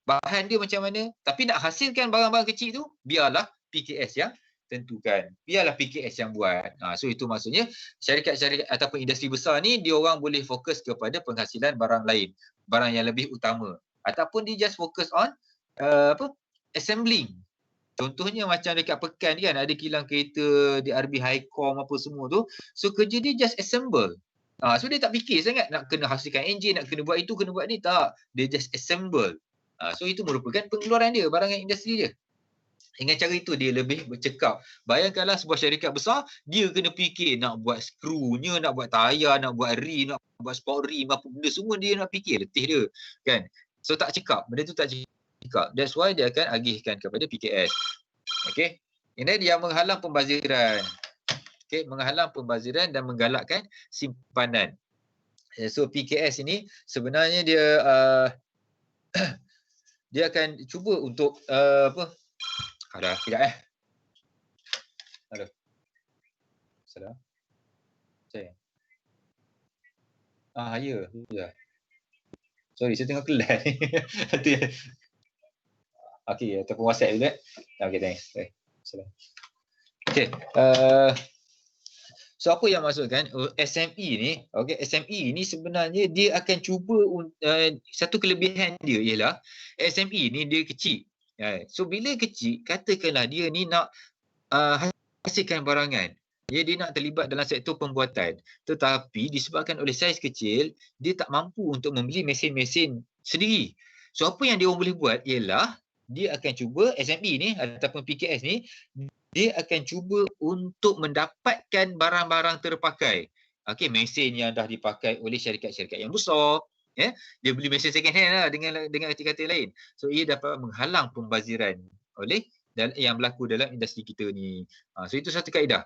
bahan dia macam mana, tapi nak hasilkan barang-barang kecil tu biarlah PKS yang tentukan. Biarlah PKS yang buat. So itu maksudnya syarikat-syarikat ataupun industri besar ni dia orang boleh fokus kepada penghasilan barang lain, barang yang lebih utama, ataupun dia just fokus on assembling. Contohnya macam dekat Pekan kan ada kilang kereta DRB Highcom apa semua tu. So kerja dia just assemble. So dia tak fikir sangat nak kena hasilkan enjin, nak kena buat itu, kena buat ni, tak. Dia just assemble. So itu merupakan pengeluaran dia, barangan industri dia. Dengan cara itu dia lebih bercekap. Bayangkanlah sebuah syarikat besar, dia kena fikir nak buat skrunya, nak buat tayar, nak buat rim, nak buat sport rim, apa benda semua dia nak fikir, letih dia. Kan? So tak cekap, benda tu tak cekap. That's why dia akan agihkan kepada PKS. Okay. Ini dia menghalang pembaziran. Okay, menghalang pembaziran dan menggalakkan simpanan. So PKS ini sebenarnya dia dia akan cuba untuk Kejap Aduh. Salah. Saya. Ya. Sorry, saya tengah kelas ni. Okey, ataupun WhatsApp juga. Okey, thanks. Salah. Okey. So apa yang maksudkan SME ni, SME ni sebenarnya dia akan cuba satu kelebihan dia ialah SME ni dia kecil. So bila kecil, katakanlah dia ni nak hasilkan barangan. Dia nak terlibat dalam sektor pembuatan. Tetapi disebabkan oleh saiz kecil, dia tak mampu untuk membeli mesin-mesin sendiri. So apa yang dia orang boleh buat ialah dia akan cuba SME ni ataupun PKS ni, dia akan cuba untuk mendapatkan barang-barang terpakai. Mesin yang dah dipakai oleh syarikat-syarikat yang besar. Dia beli mesin second hand lah dengan kata-kata lain. So ia dapat menghalang pembaziran oleh yang berlaku dalam industri kita ni. So itu satu kaedah.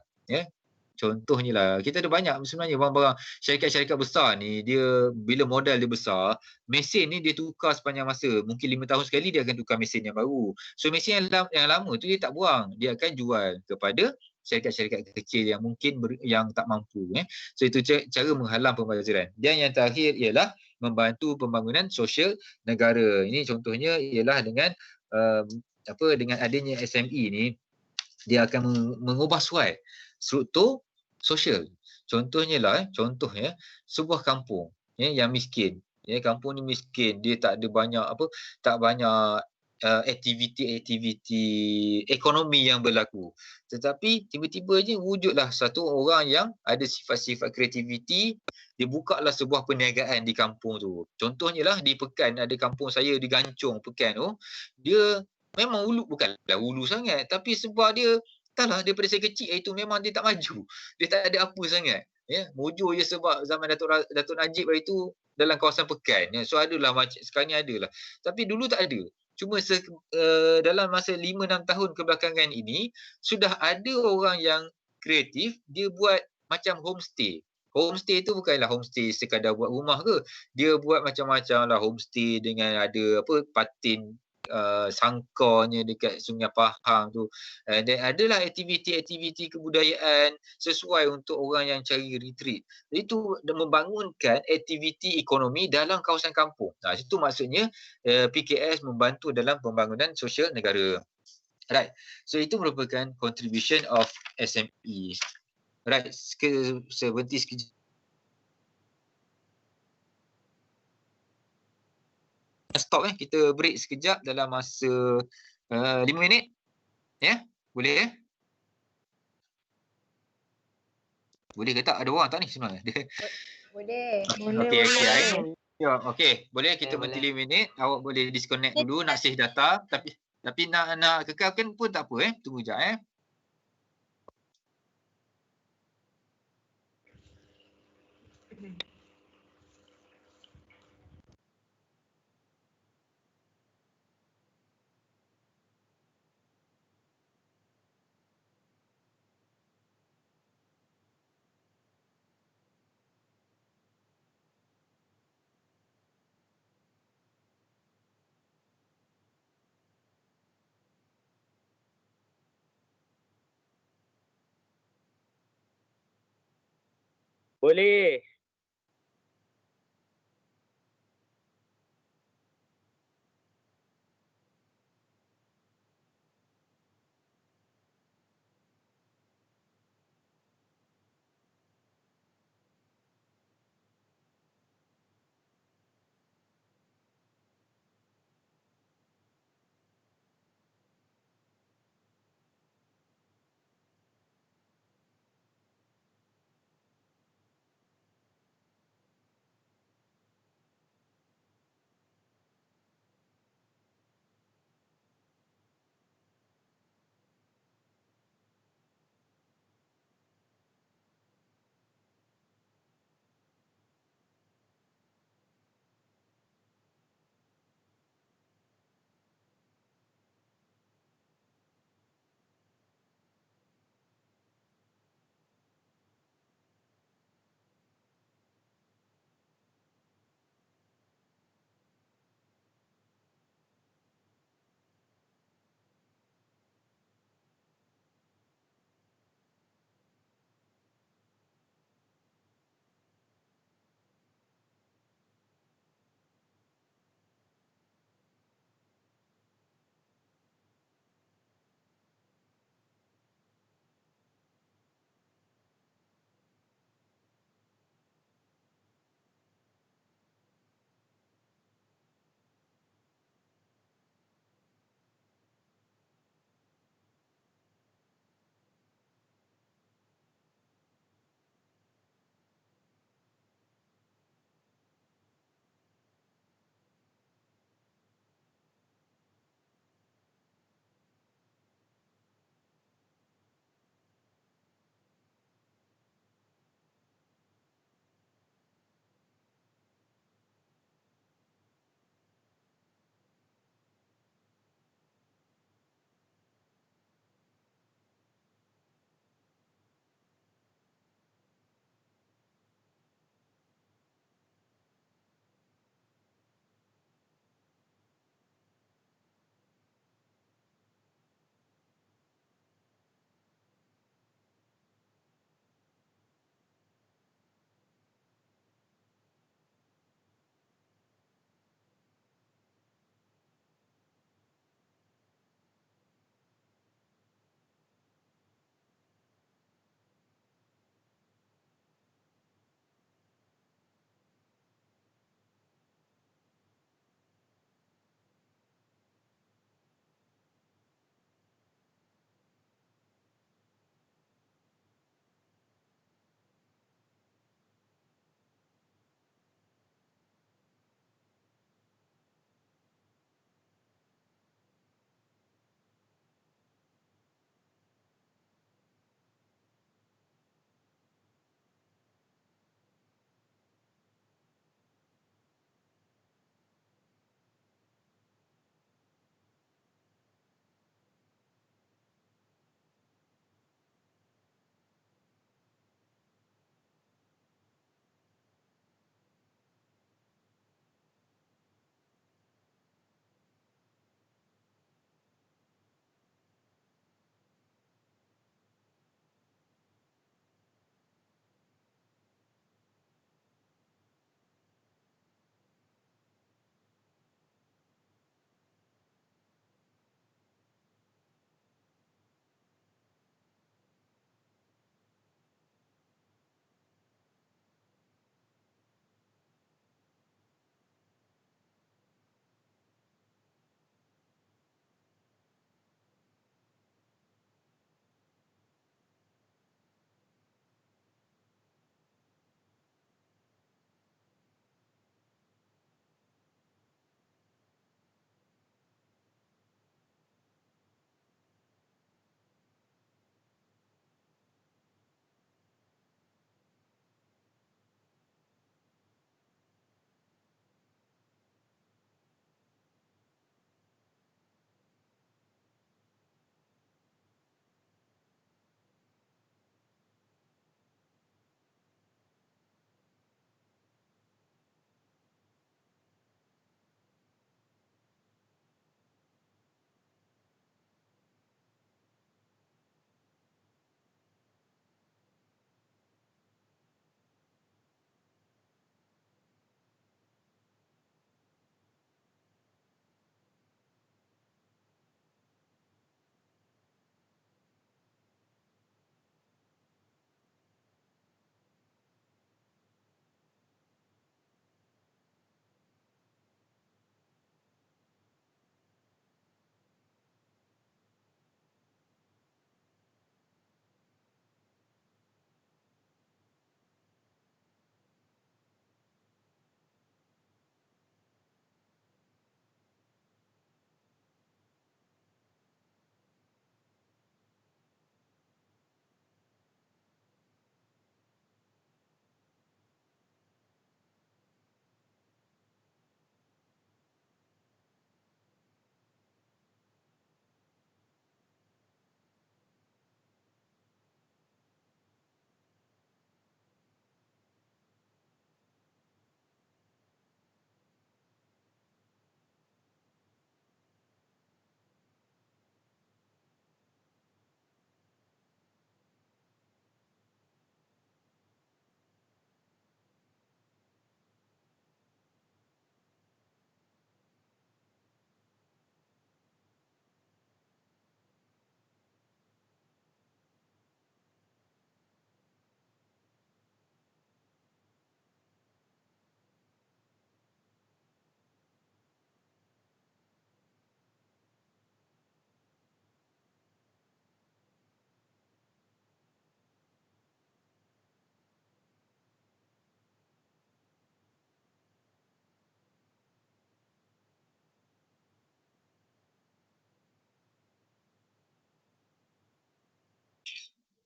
Contohnya lah, kita ada banyak sebenarnya barang-barang syarikat-syarikat besar ni, dia bila modal dia besar, mesin ni dia tukar sepanjang masa. Mungkin 5 tahun sekali dia akan tukar mesin yang baru. So mesin yang lama tu dia tak buang, dia akan jual kepada syarikat-syarikat kecil yang mungkin yang tak mampu. So itu cara menghalang pembaziran. Dan yang terakhir ialah membantu pembangunan sosial negara. Ini contohnya ialah dengan dengan adanya SME ni, dia akan mengubah struktur sosial. Contohnya sebuah kampung yang miskin. Kampung ni miskin, dia tak ada banyak aktiviti ekonomi yang berlaku. Tetapi tiba-tiba je wujudlah satu orang yang ada sifat-sifat kreativiti, dia buka lah sebuah perniagaan di kampung tu. Contohnya lah di Pekan, ada kampung saya di Gancong Pekan tu, dia memang bukanlah hulu sangat, tapi sebab dia entahlah, daripada saya kecil itu memang dia tak maju. Dia tak ada apa sangat. Mujur je sebab zaman Datuk Najib itu dalam kawasan Pekan. So adalah sekarang ni adalah. Tapi dulu tak ada. Cuma dalam masa 5-6 tahun kebelakangan ini sudah ada orang yang kreatif, dia buat macam homestay. Homestay tu bukanlah homestay sekadar buat rumah ke. Dia buat macam-macam lah homestay dengan ada patin sangkarnya dekat Sungai Pahang tu. Dan adalah aktiviti-aktiviti kebudayaan sesuai untuk orang yang cari retreat. Itu membangunkan aktiviti ekonomi dalam kawasan kampung. Itu maksudnya PKS membantu dalam pembangunan sosial negara. Right. So itu merupakan contribution of SME. Right. Sebentar sekejap. Stop kita break sekejap dalam masa 5 minit. Ya, boleh ya? Boleh ke tak? Ada orang tak ni sebenarnya? Boleh. Okey, okey. Ya, okey. Boleh kita Boleh, berhenti 5 minit. Awak boleh disconnect dulu nak save data, tapi nak kekalkan pun tak apa Tunggu jap Boleh.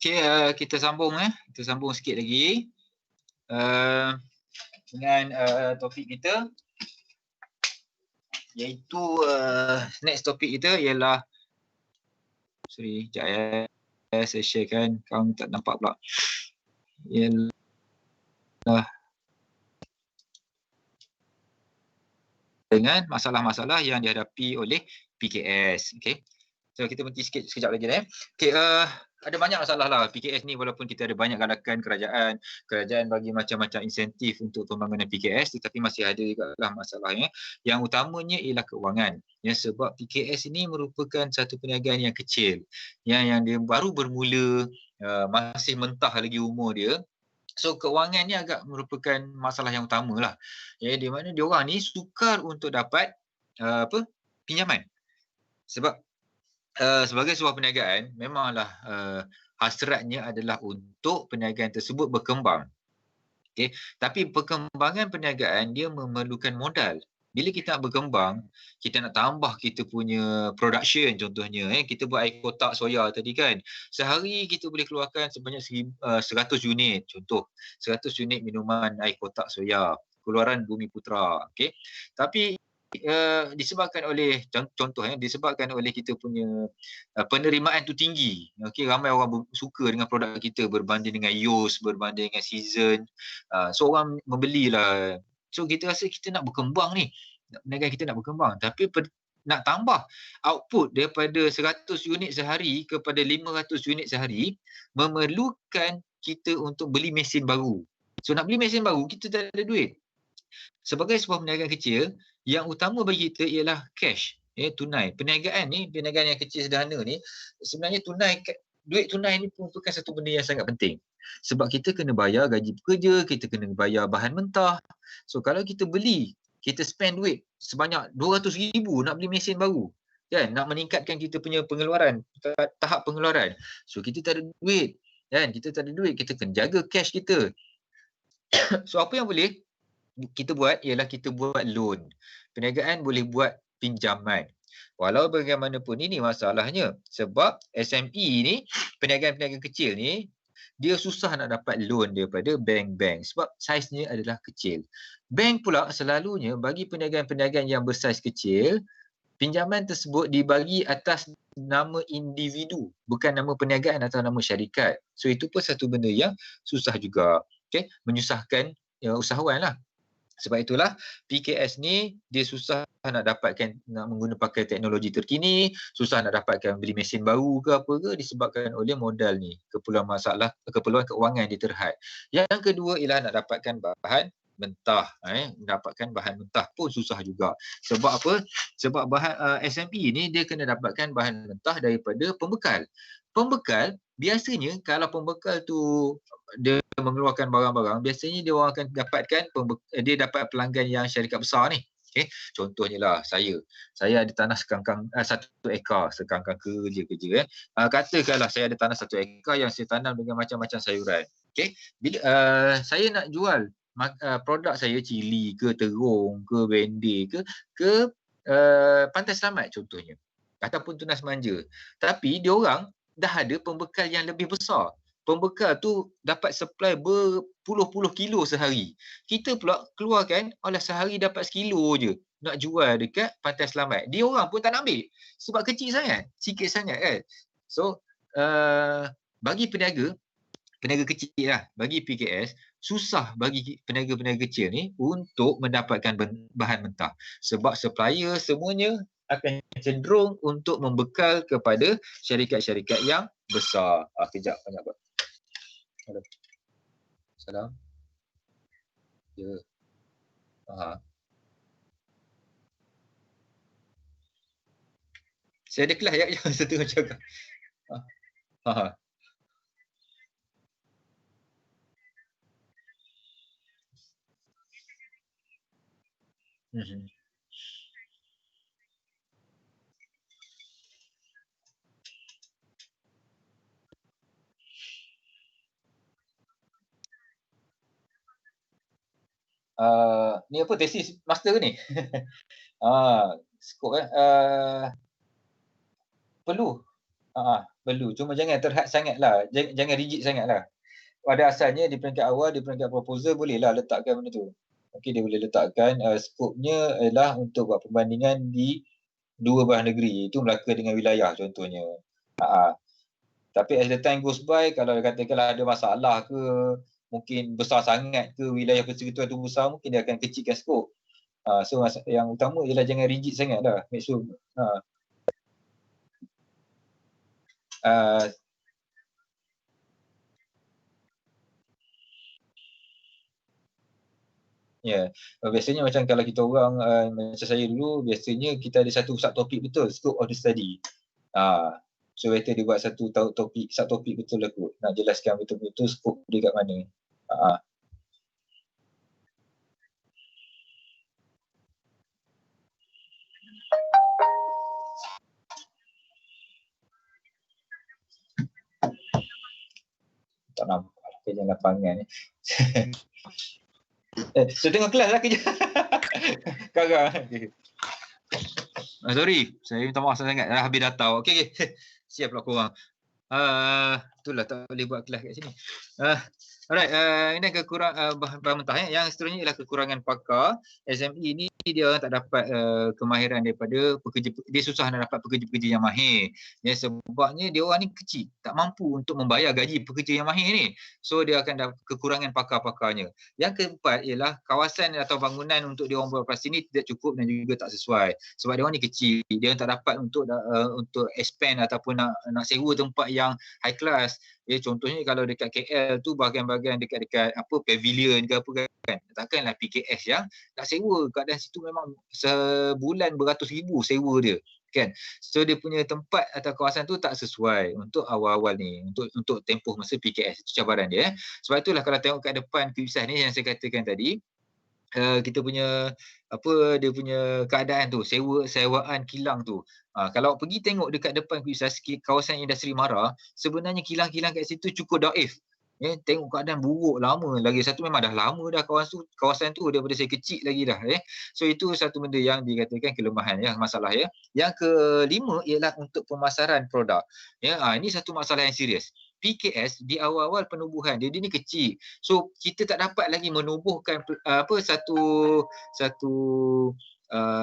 Okey, kita sambung Kita sambung sikit lagi dengan topik kita, iaitu next topik kita ialah, sorry, sekejap saya sharekan, kamu tak nampak pula. Ialah dengan masalah-masalah yang dihadapi oleh PKS. Okey. So kita berhenti sikit sekejap lagi Okey, ada banyak masalah lah PKS ni, walaupun kita ada banyak galakan kerajaan bagi macam-macam insentif untuk pembangunan PKS, tetapi masih ada juga lah masalahnya. Yang utamanya ialah keuangan. Ya, sebab PKS ini merupakan satu perniagaan yang kecil, yang dia baru bermula, masih mentah lagi umur dia. So keuangan ni agak merupakan masalah yang utama lah. Ya, di mana diorang ni sukar untuk dapat pinjaman. Sebab sebagai sebuah perniagaan, memanglah hasratnya adalah untuk perniagaan tersebut berkembang. Okay? Tapi perkembangan perniagaan dia memerlukan modal. Bila kita nak berkembang, kita nak tambah kita punya production contohnya. Kita buat air kotak soya tadi kan. Sehari kita boleh keluarkan sebanyak 100 unit. Contoh, 100 unit minuman air kotak soya. Keluaran Bumi Putra. Okay? Tapi disebabkan oleh disebabkan oleh kita punya penerimaan tu tinggi. Okey, ramai orang suka dengan produk kita berbanding dengan Yos, berbanding dengan Season. So orang membelilah. So kita rasa kita nak berkembang ni. Perniagaan kita nak berkembang, tapi nak tambah output daripada 100 unit sehari kepada 500 unit sehari memerlukan kita untuk beli mesin baru. So nak beli mesin baru, kita tak ada duit. Sebagai sebuah perniagaan kecil, yang utama bagi kita ialah cash, tunai. Perniagaan yang kecil sederhana ni, sebenarnya duit tunai ni merupakan satu benda yang sangat penting. Sebab kita kena bayar gaji pekerja, kita kena bayar bahan mentah. So kalau kita spend duit sebanyak 200,000 nak beli mesin baru, kan, nak meningkatkan kita punya pengeluaran, tahap pengeluaran. So kita tak ada duit, kan, kita tak ada duit, kita kena jaga cash kita. So apa yang boleh kita buat ialah kita buat loan. Perniagaan boleh buat pinjaman. Walau bagaimanapun ini masalahnya, sebab SME ni, perniagaan-perniagaan kecil ni, dia susah nak dapat loan daripada bank-bank sebab saiznya adalah kecil. Bank pula selalunya bagi perniagaan-perniagaan yang bersaiz kecil, pinjaman tersebut dibagi atas nama individu, bukan nama perniagaan atau nama syarikat. So itu pun satu benda yang susah juga. Okay? Menyusahkan usahawan lah. Sebab itulah PKS ni dia susah nak menggunakan teknologi terkini, susah nak dapatkan beli mesin baru ke apa ke, disebabkan oleh modal ni, keperluan keuangan dia terhad. Yang kedua ialah nak dapatkan bahan mentah. Mendapatkan bahan mentah pun susah juga. Sebab apa? Sebab bahan SME ni dia kena dapatkan bahan mentah daripada pembekal. Pembekal biasanya kalau pembekal tu dia mengeluarkan barang-barang, biasanya dia orang akan dapatkan dia dapat pelanggan yang syarikat besar ni. Okay. Contohnya lah saya ada tanah sekangkang 1 ekar, sekangkang kerja. Katakanlah saya ada tanah 1 ekar yang saya tanam dengan macam-macam sayuran. Okay. Bila saya nak jual produk saya, cili ke, terung ke, bendir ke Pantai Selamat contohnya, ataupun Tunas Manja. Tapi diorang dah ada pembekal yang lebih besar. Pembekal tu dapat supply berpuluh-puluh kilo sehari. Kita pula keluarkan, sehari dapat sekilo je nak jual dekat Pantai Selamat. Dia orang pun tak nak ambil sebab kecil sangat, sikit sangat kan. So bagi peniaga kecil lah, bagi PKS, susah bagi peniaga-peniaga kecil ni untuk mendapatkan bahan mentah. Sebab supplier semuanya akan cenderung untuk membekal kepada syarikat-syarikat yang besar. Kejap, banyak buat. Halo. Salam. Ya. Saya ada kelas ya, saya tengok cakap. Ni apa, tesis master ni? Skop perlu. Perlu. Cuma jangan terhad sangatlah. Jangan rigid sangatlah. Pada asalnya di peringkat awal, di peringkat proposal bolehlah letakkan benda tu. Okey, dia boleh letakkan skopnya adalah untuk buat perbandingan di dua belah negeri. Itu Melaka dengan wilayah contohnya. Tapi as the time goes by, kalau katakanlah ada masalah ke, mungkin besar sangat ke, wilayah persekutuan tu besar, mungkin dia akan kecilkan skop. So yang utama ialah jangan rigid sangatlah. Make sure ya, biasanya macam kalau kita orang macam saya dulu, biasanya kita ada satu subtopik betul, scope of the study. So better dia buat satu topik, subtopik betul lah kot. Nak jelaskan betul-betul scope dia kat mana. Tak nampak kerja lapangan ni. So tengok kelas lah kerja. Karang. Okay. Sorry, saya minta maaf sangat. Dah habis data. Okey. Siap lah korang. Itulah tak boleh buat kelas kat sini. Alright, ini kekurangan bahan mentah. Yang seterusnya ialah kekurangan pakar. SME ni dia tak dapat kemahiran daripada pekerja, dia susah nak dapat pekerja-pekerja yang mahir. Ya, sebabnya dia orang ni kecil, tak mampu untuk membayar gaji pekerja yang mahir ni. So dia akan dapat kekurangan pakar-pakarnya. Yang keempat ialah kawasan atau bangunan untuk dia orang beroperasi ni tidak cukup dan juga tak sesuai. Sebab dia orang ni kecil, dia tak dapat untuk expand ataupun nak sewa tempat yang high class. Ya, contohnya kalau dekat KL tu bahagian-bahagian dekat pavilion ke apa kan. Takkanlah PKS yang nak sewa, keadaan situ memang sebulan beratus ribu sewa dia kan. So dia punya tempat atau kawasan tu tak sesuai untuk awal-awal ni, untuk tempoh masa PKS. Itu cabaran dia. Sebab itulah kalau tengok kat depan Kuibsah ni yang saya katakan tadi, kita punya dia punya keadaan tu, sewaan kilang tu. Kalau pergi tengok dekat depan Kuibsah, kawasan industri Mara, sebenarnya kilang-kilang kat situ cukup daif. Tengok keadaan buruk lama lagi. Satu memang dah lama dah kawasan tu daripada saya kecil lagi dah. So itu satu benda yang dikatakan kelemahan ya, masalah ya. Yang kelima ialah untuk pemasaran produk. Ini satu masalah yang serius. PKS di awal-awal penubuhan dia ni kecil. So kita tak dapat lagi menubuhkan satu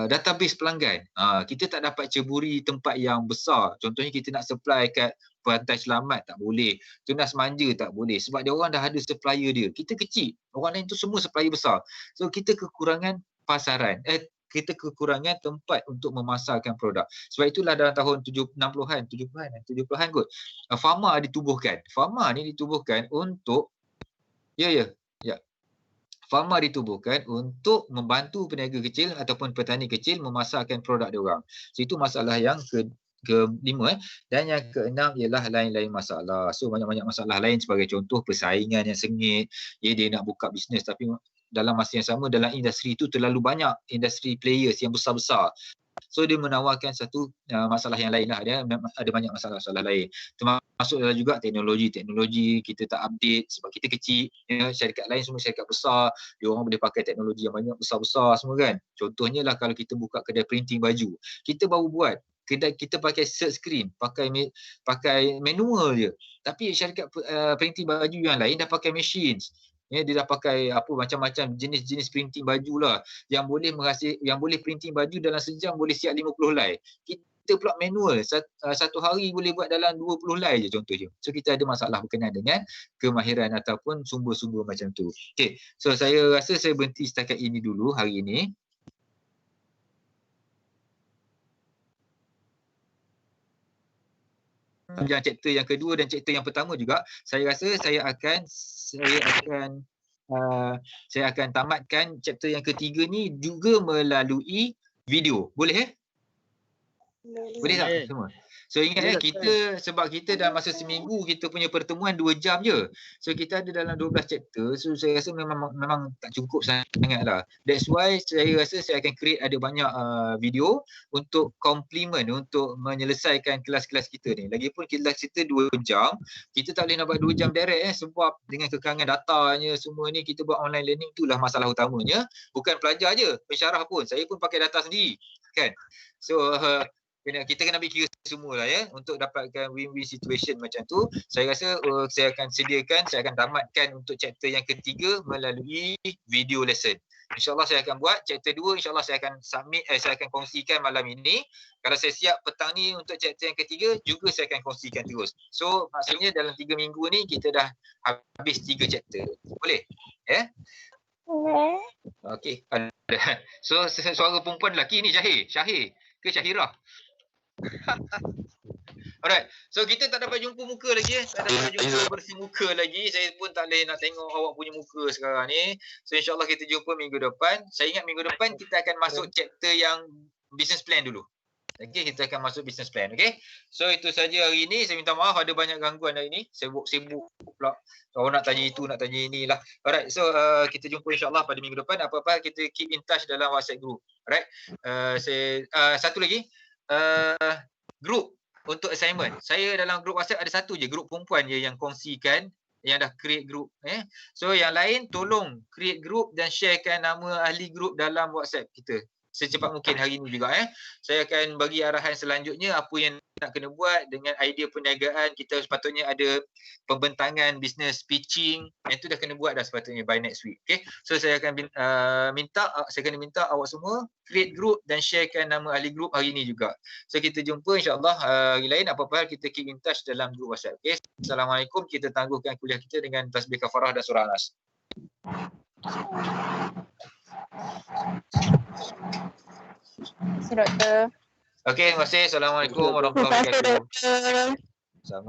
database pelanggan. Kita tak dapat ceburi tempat yang besar. Contohnya kita nak supply kat Pantai Selamat tak boleh. Tunas Manja tak boleh. Sebab dia orang dah ada supplier dia. Kita kecil. Orang lain tu semua supplier besar. So kita kekurangan pasaran. Kita kekurangan tempat untuk memasarkan produk. Sebab itulah dalam tahun 70-an kot. Pharma ditubuhkan. Pharma ni ditubuhkan untuk Pharma ditubuhkan untuk membantu peniaga kecil ataupun petani kecil memasarkan produk dia orang. So itu masalah yang kelima. Dan yang keenam ialah lain-lain masalah. So banyak-banyak masalah lain sebagai contoh persaingan yang sengit. Dia nak buka bisnes tapi dalam masa yang sama dalam industri itu terlalu banyak industri players yang besar-besar. So dia menawarkan satu masalah yang lain lah. Dia ada banyak masalah-masalah lain. Termasuk adalah juga teknologi kita tak update sebab kita kecil. Syarikat lain semua syarikat besar. Dia orang boleh pakai teknologi yang banyak besar-besar semua kan. Contohnya lah kalau kita buka kedai printing baju. Kita baru buat. Kita pakai search screen, pakai manual je. Tapi syarikat printing baju yang lain dah pakai machines. Dia dah pakai macam-macam jenis-jenis printing baju lah yang boleh printing baju dalam sejam boleh siap 50 helai. Kita pula manual, satu hari boleh buat dalam 20 helai je contohnya. So kita ada masalah berkenaan dengan kemahiran ataupun sumber-sumber macam tu. Okay, so saya rasa saya berhenti setakat ini dulu hari ini. Yang chapter yang kedua dan chapter yang pertama juga, saya rasa saya akan tamatkan chapter yang ketiga ni juga melalui video. Boleh Boleh tak semua? So ingat sebab kita dalam masa seminggu kita punya pertemuan 2 jam je. So kita ada dalam 12 chapter. So saya rasa memang tak cukup sangat lah. That's why saya rasa saya akan create ada banyak video untuk complement, untuk menyelesaikan kelas-kelas kita ni. Lagipun kelas kita 2 jam. Kita tak boleh nak buat 2 jam direct sebab dengan kekurangan datanya semua ni kita buat online learning, itulah masalah utamanya. Bukan pelajar je, pensyarah pun. Saya pun pakai data sendiri kan. So kita kena ambil kira semua lah ya untuk dapatkan win-win situation macam tu. Saya rasa saya akan tamatkan untuk chapter yang ketiga melalui video lesson. InsyaAllah saya akan buat chapter 2, insyaAllah saya akan saya akan kongsikan malam ini. Kalau saya siap petang ni untuk chapter yang ketiga juga saya akan kongsikan terus. So maksudnya dalam 3 minggu ni kita dah habis 3 chapter. Boleh? Ya? Boleh. Okey. So suara perempuan lelaki ni Syahir ke Syahirah? Alright. So kita tak dapat jumpa muka lagi Tak dapat jumpa bersemuka lagi. Saya pun tak boleh nak tengok awak punya muka sekarang ni. So insyaAllah kita jumpa minggu depan. Saya ingat minggu depan kita akan masuk chapter yang business plan dulu. Okey, kita akan masuk business plan. Okey. So itu saja hari ini. Saya minta maaf ada banyak gangguan hari ini. Sibuk pula. Orang nak tanya itu, nak tanya inilah. Alright. So kita jumpa insyaAllah pada minggu depan. Apa-apa kita keep in touch dalam WhatsApp group. Alright. Satu lagi. Group untuk assignment. Saya dalam grup WhatsApp ada satu je, grup perempuan je yang kongsikan, yang dah create group. So yang lain tolong create group dan sharekan nama ahli group dalam WhatsApp kita secepat mungkin hari ini juga. Saya akan bagi arahan selanjutnya apa yang nak kena buat dengan idea perniagaan. Kita sepatutnya ada pembentangan business pitching. Yang tu dah kena buat dah sepatutnya by next week. Okay. So saya akan minta awak semua create group dan sharekan nama ahli group hari ini juga. So kita jumpa insyaAllah hari lain. Apa-apa hal kita keep in touch dalam group WhatsApp. Okay. Assalamualaikum. Kita tangguhkan kuliah kita dengan tasbih kafarah dan surah Anas. Terima kasih, Doktor. Okey, terima kasih. Assalamualaikum warahmatullahi wabarakatuh.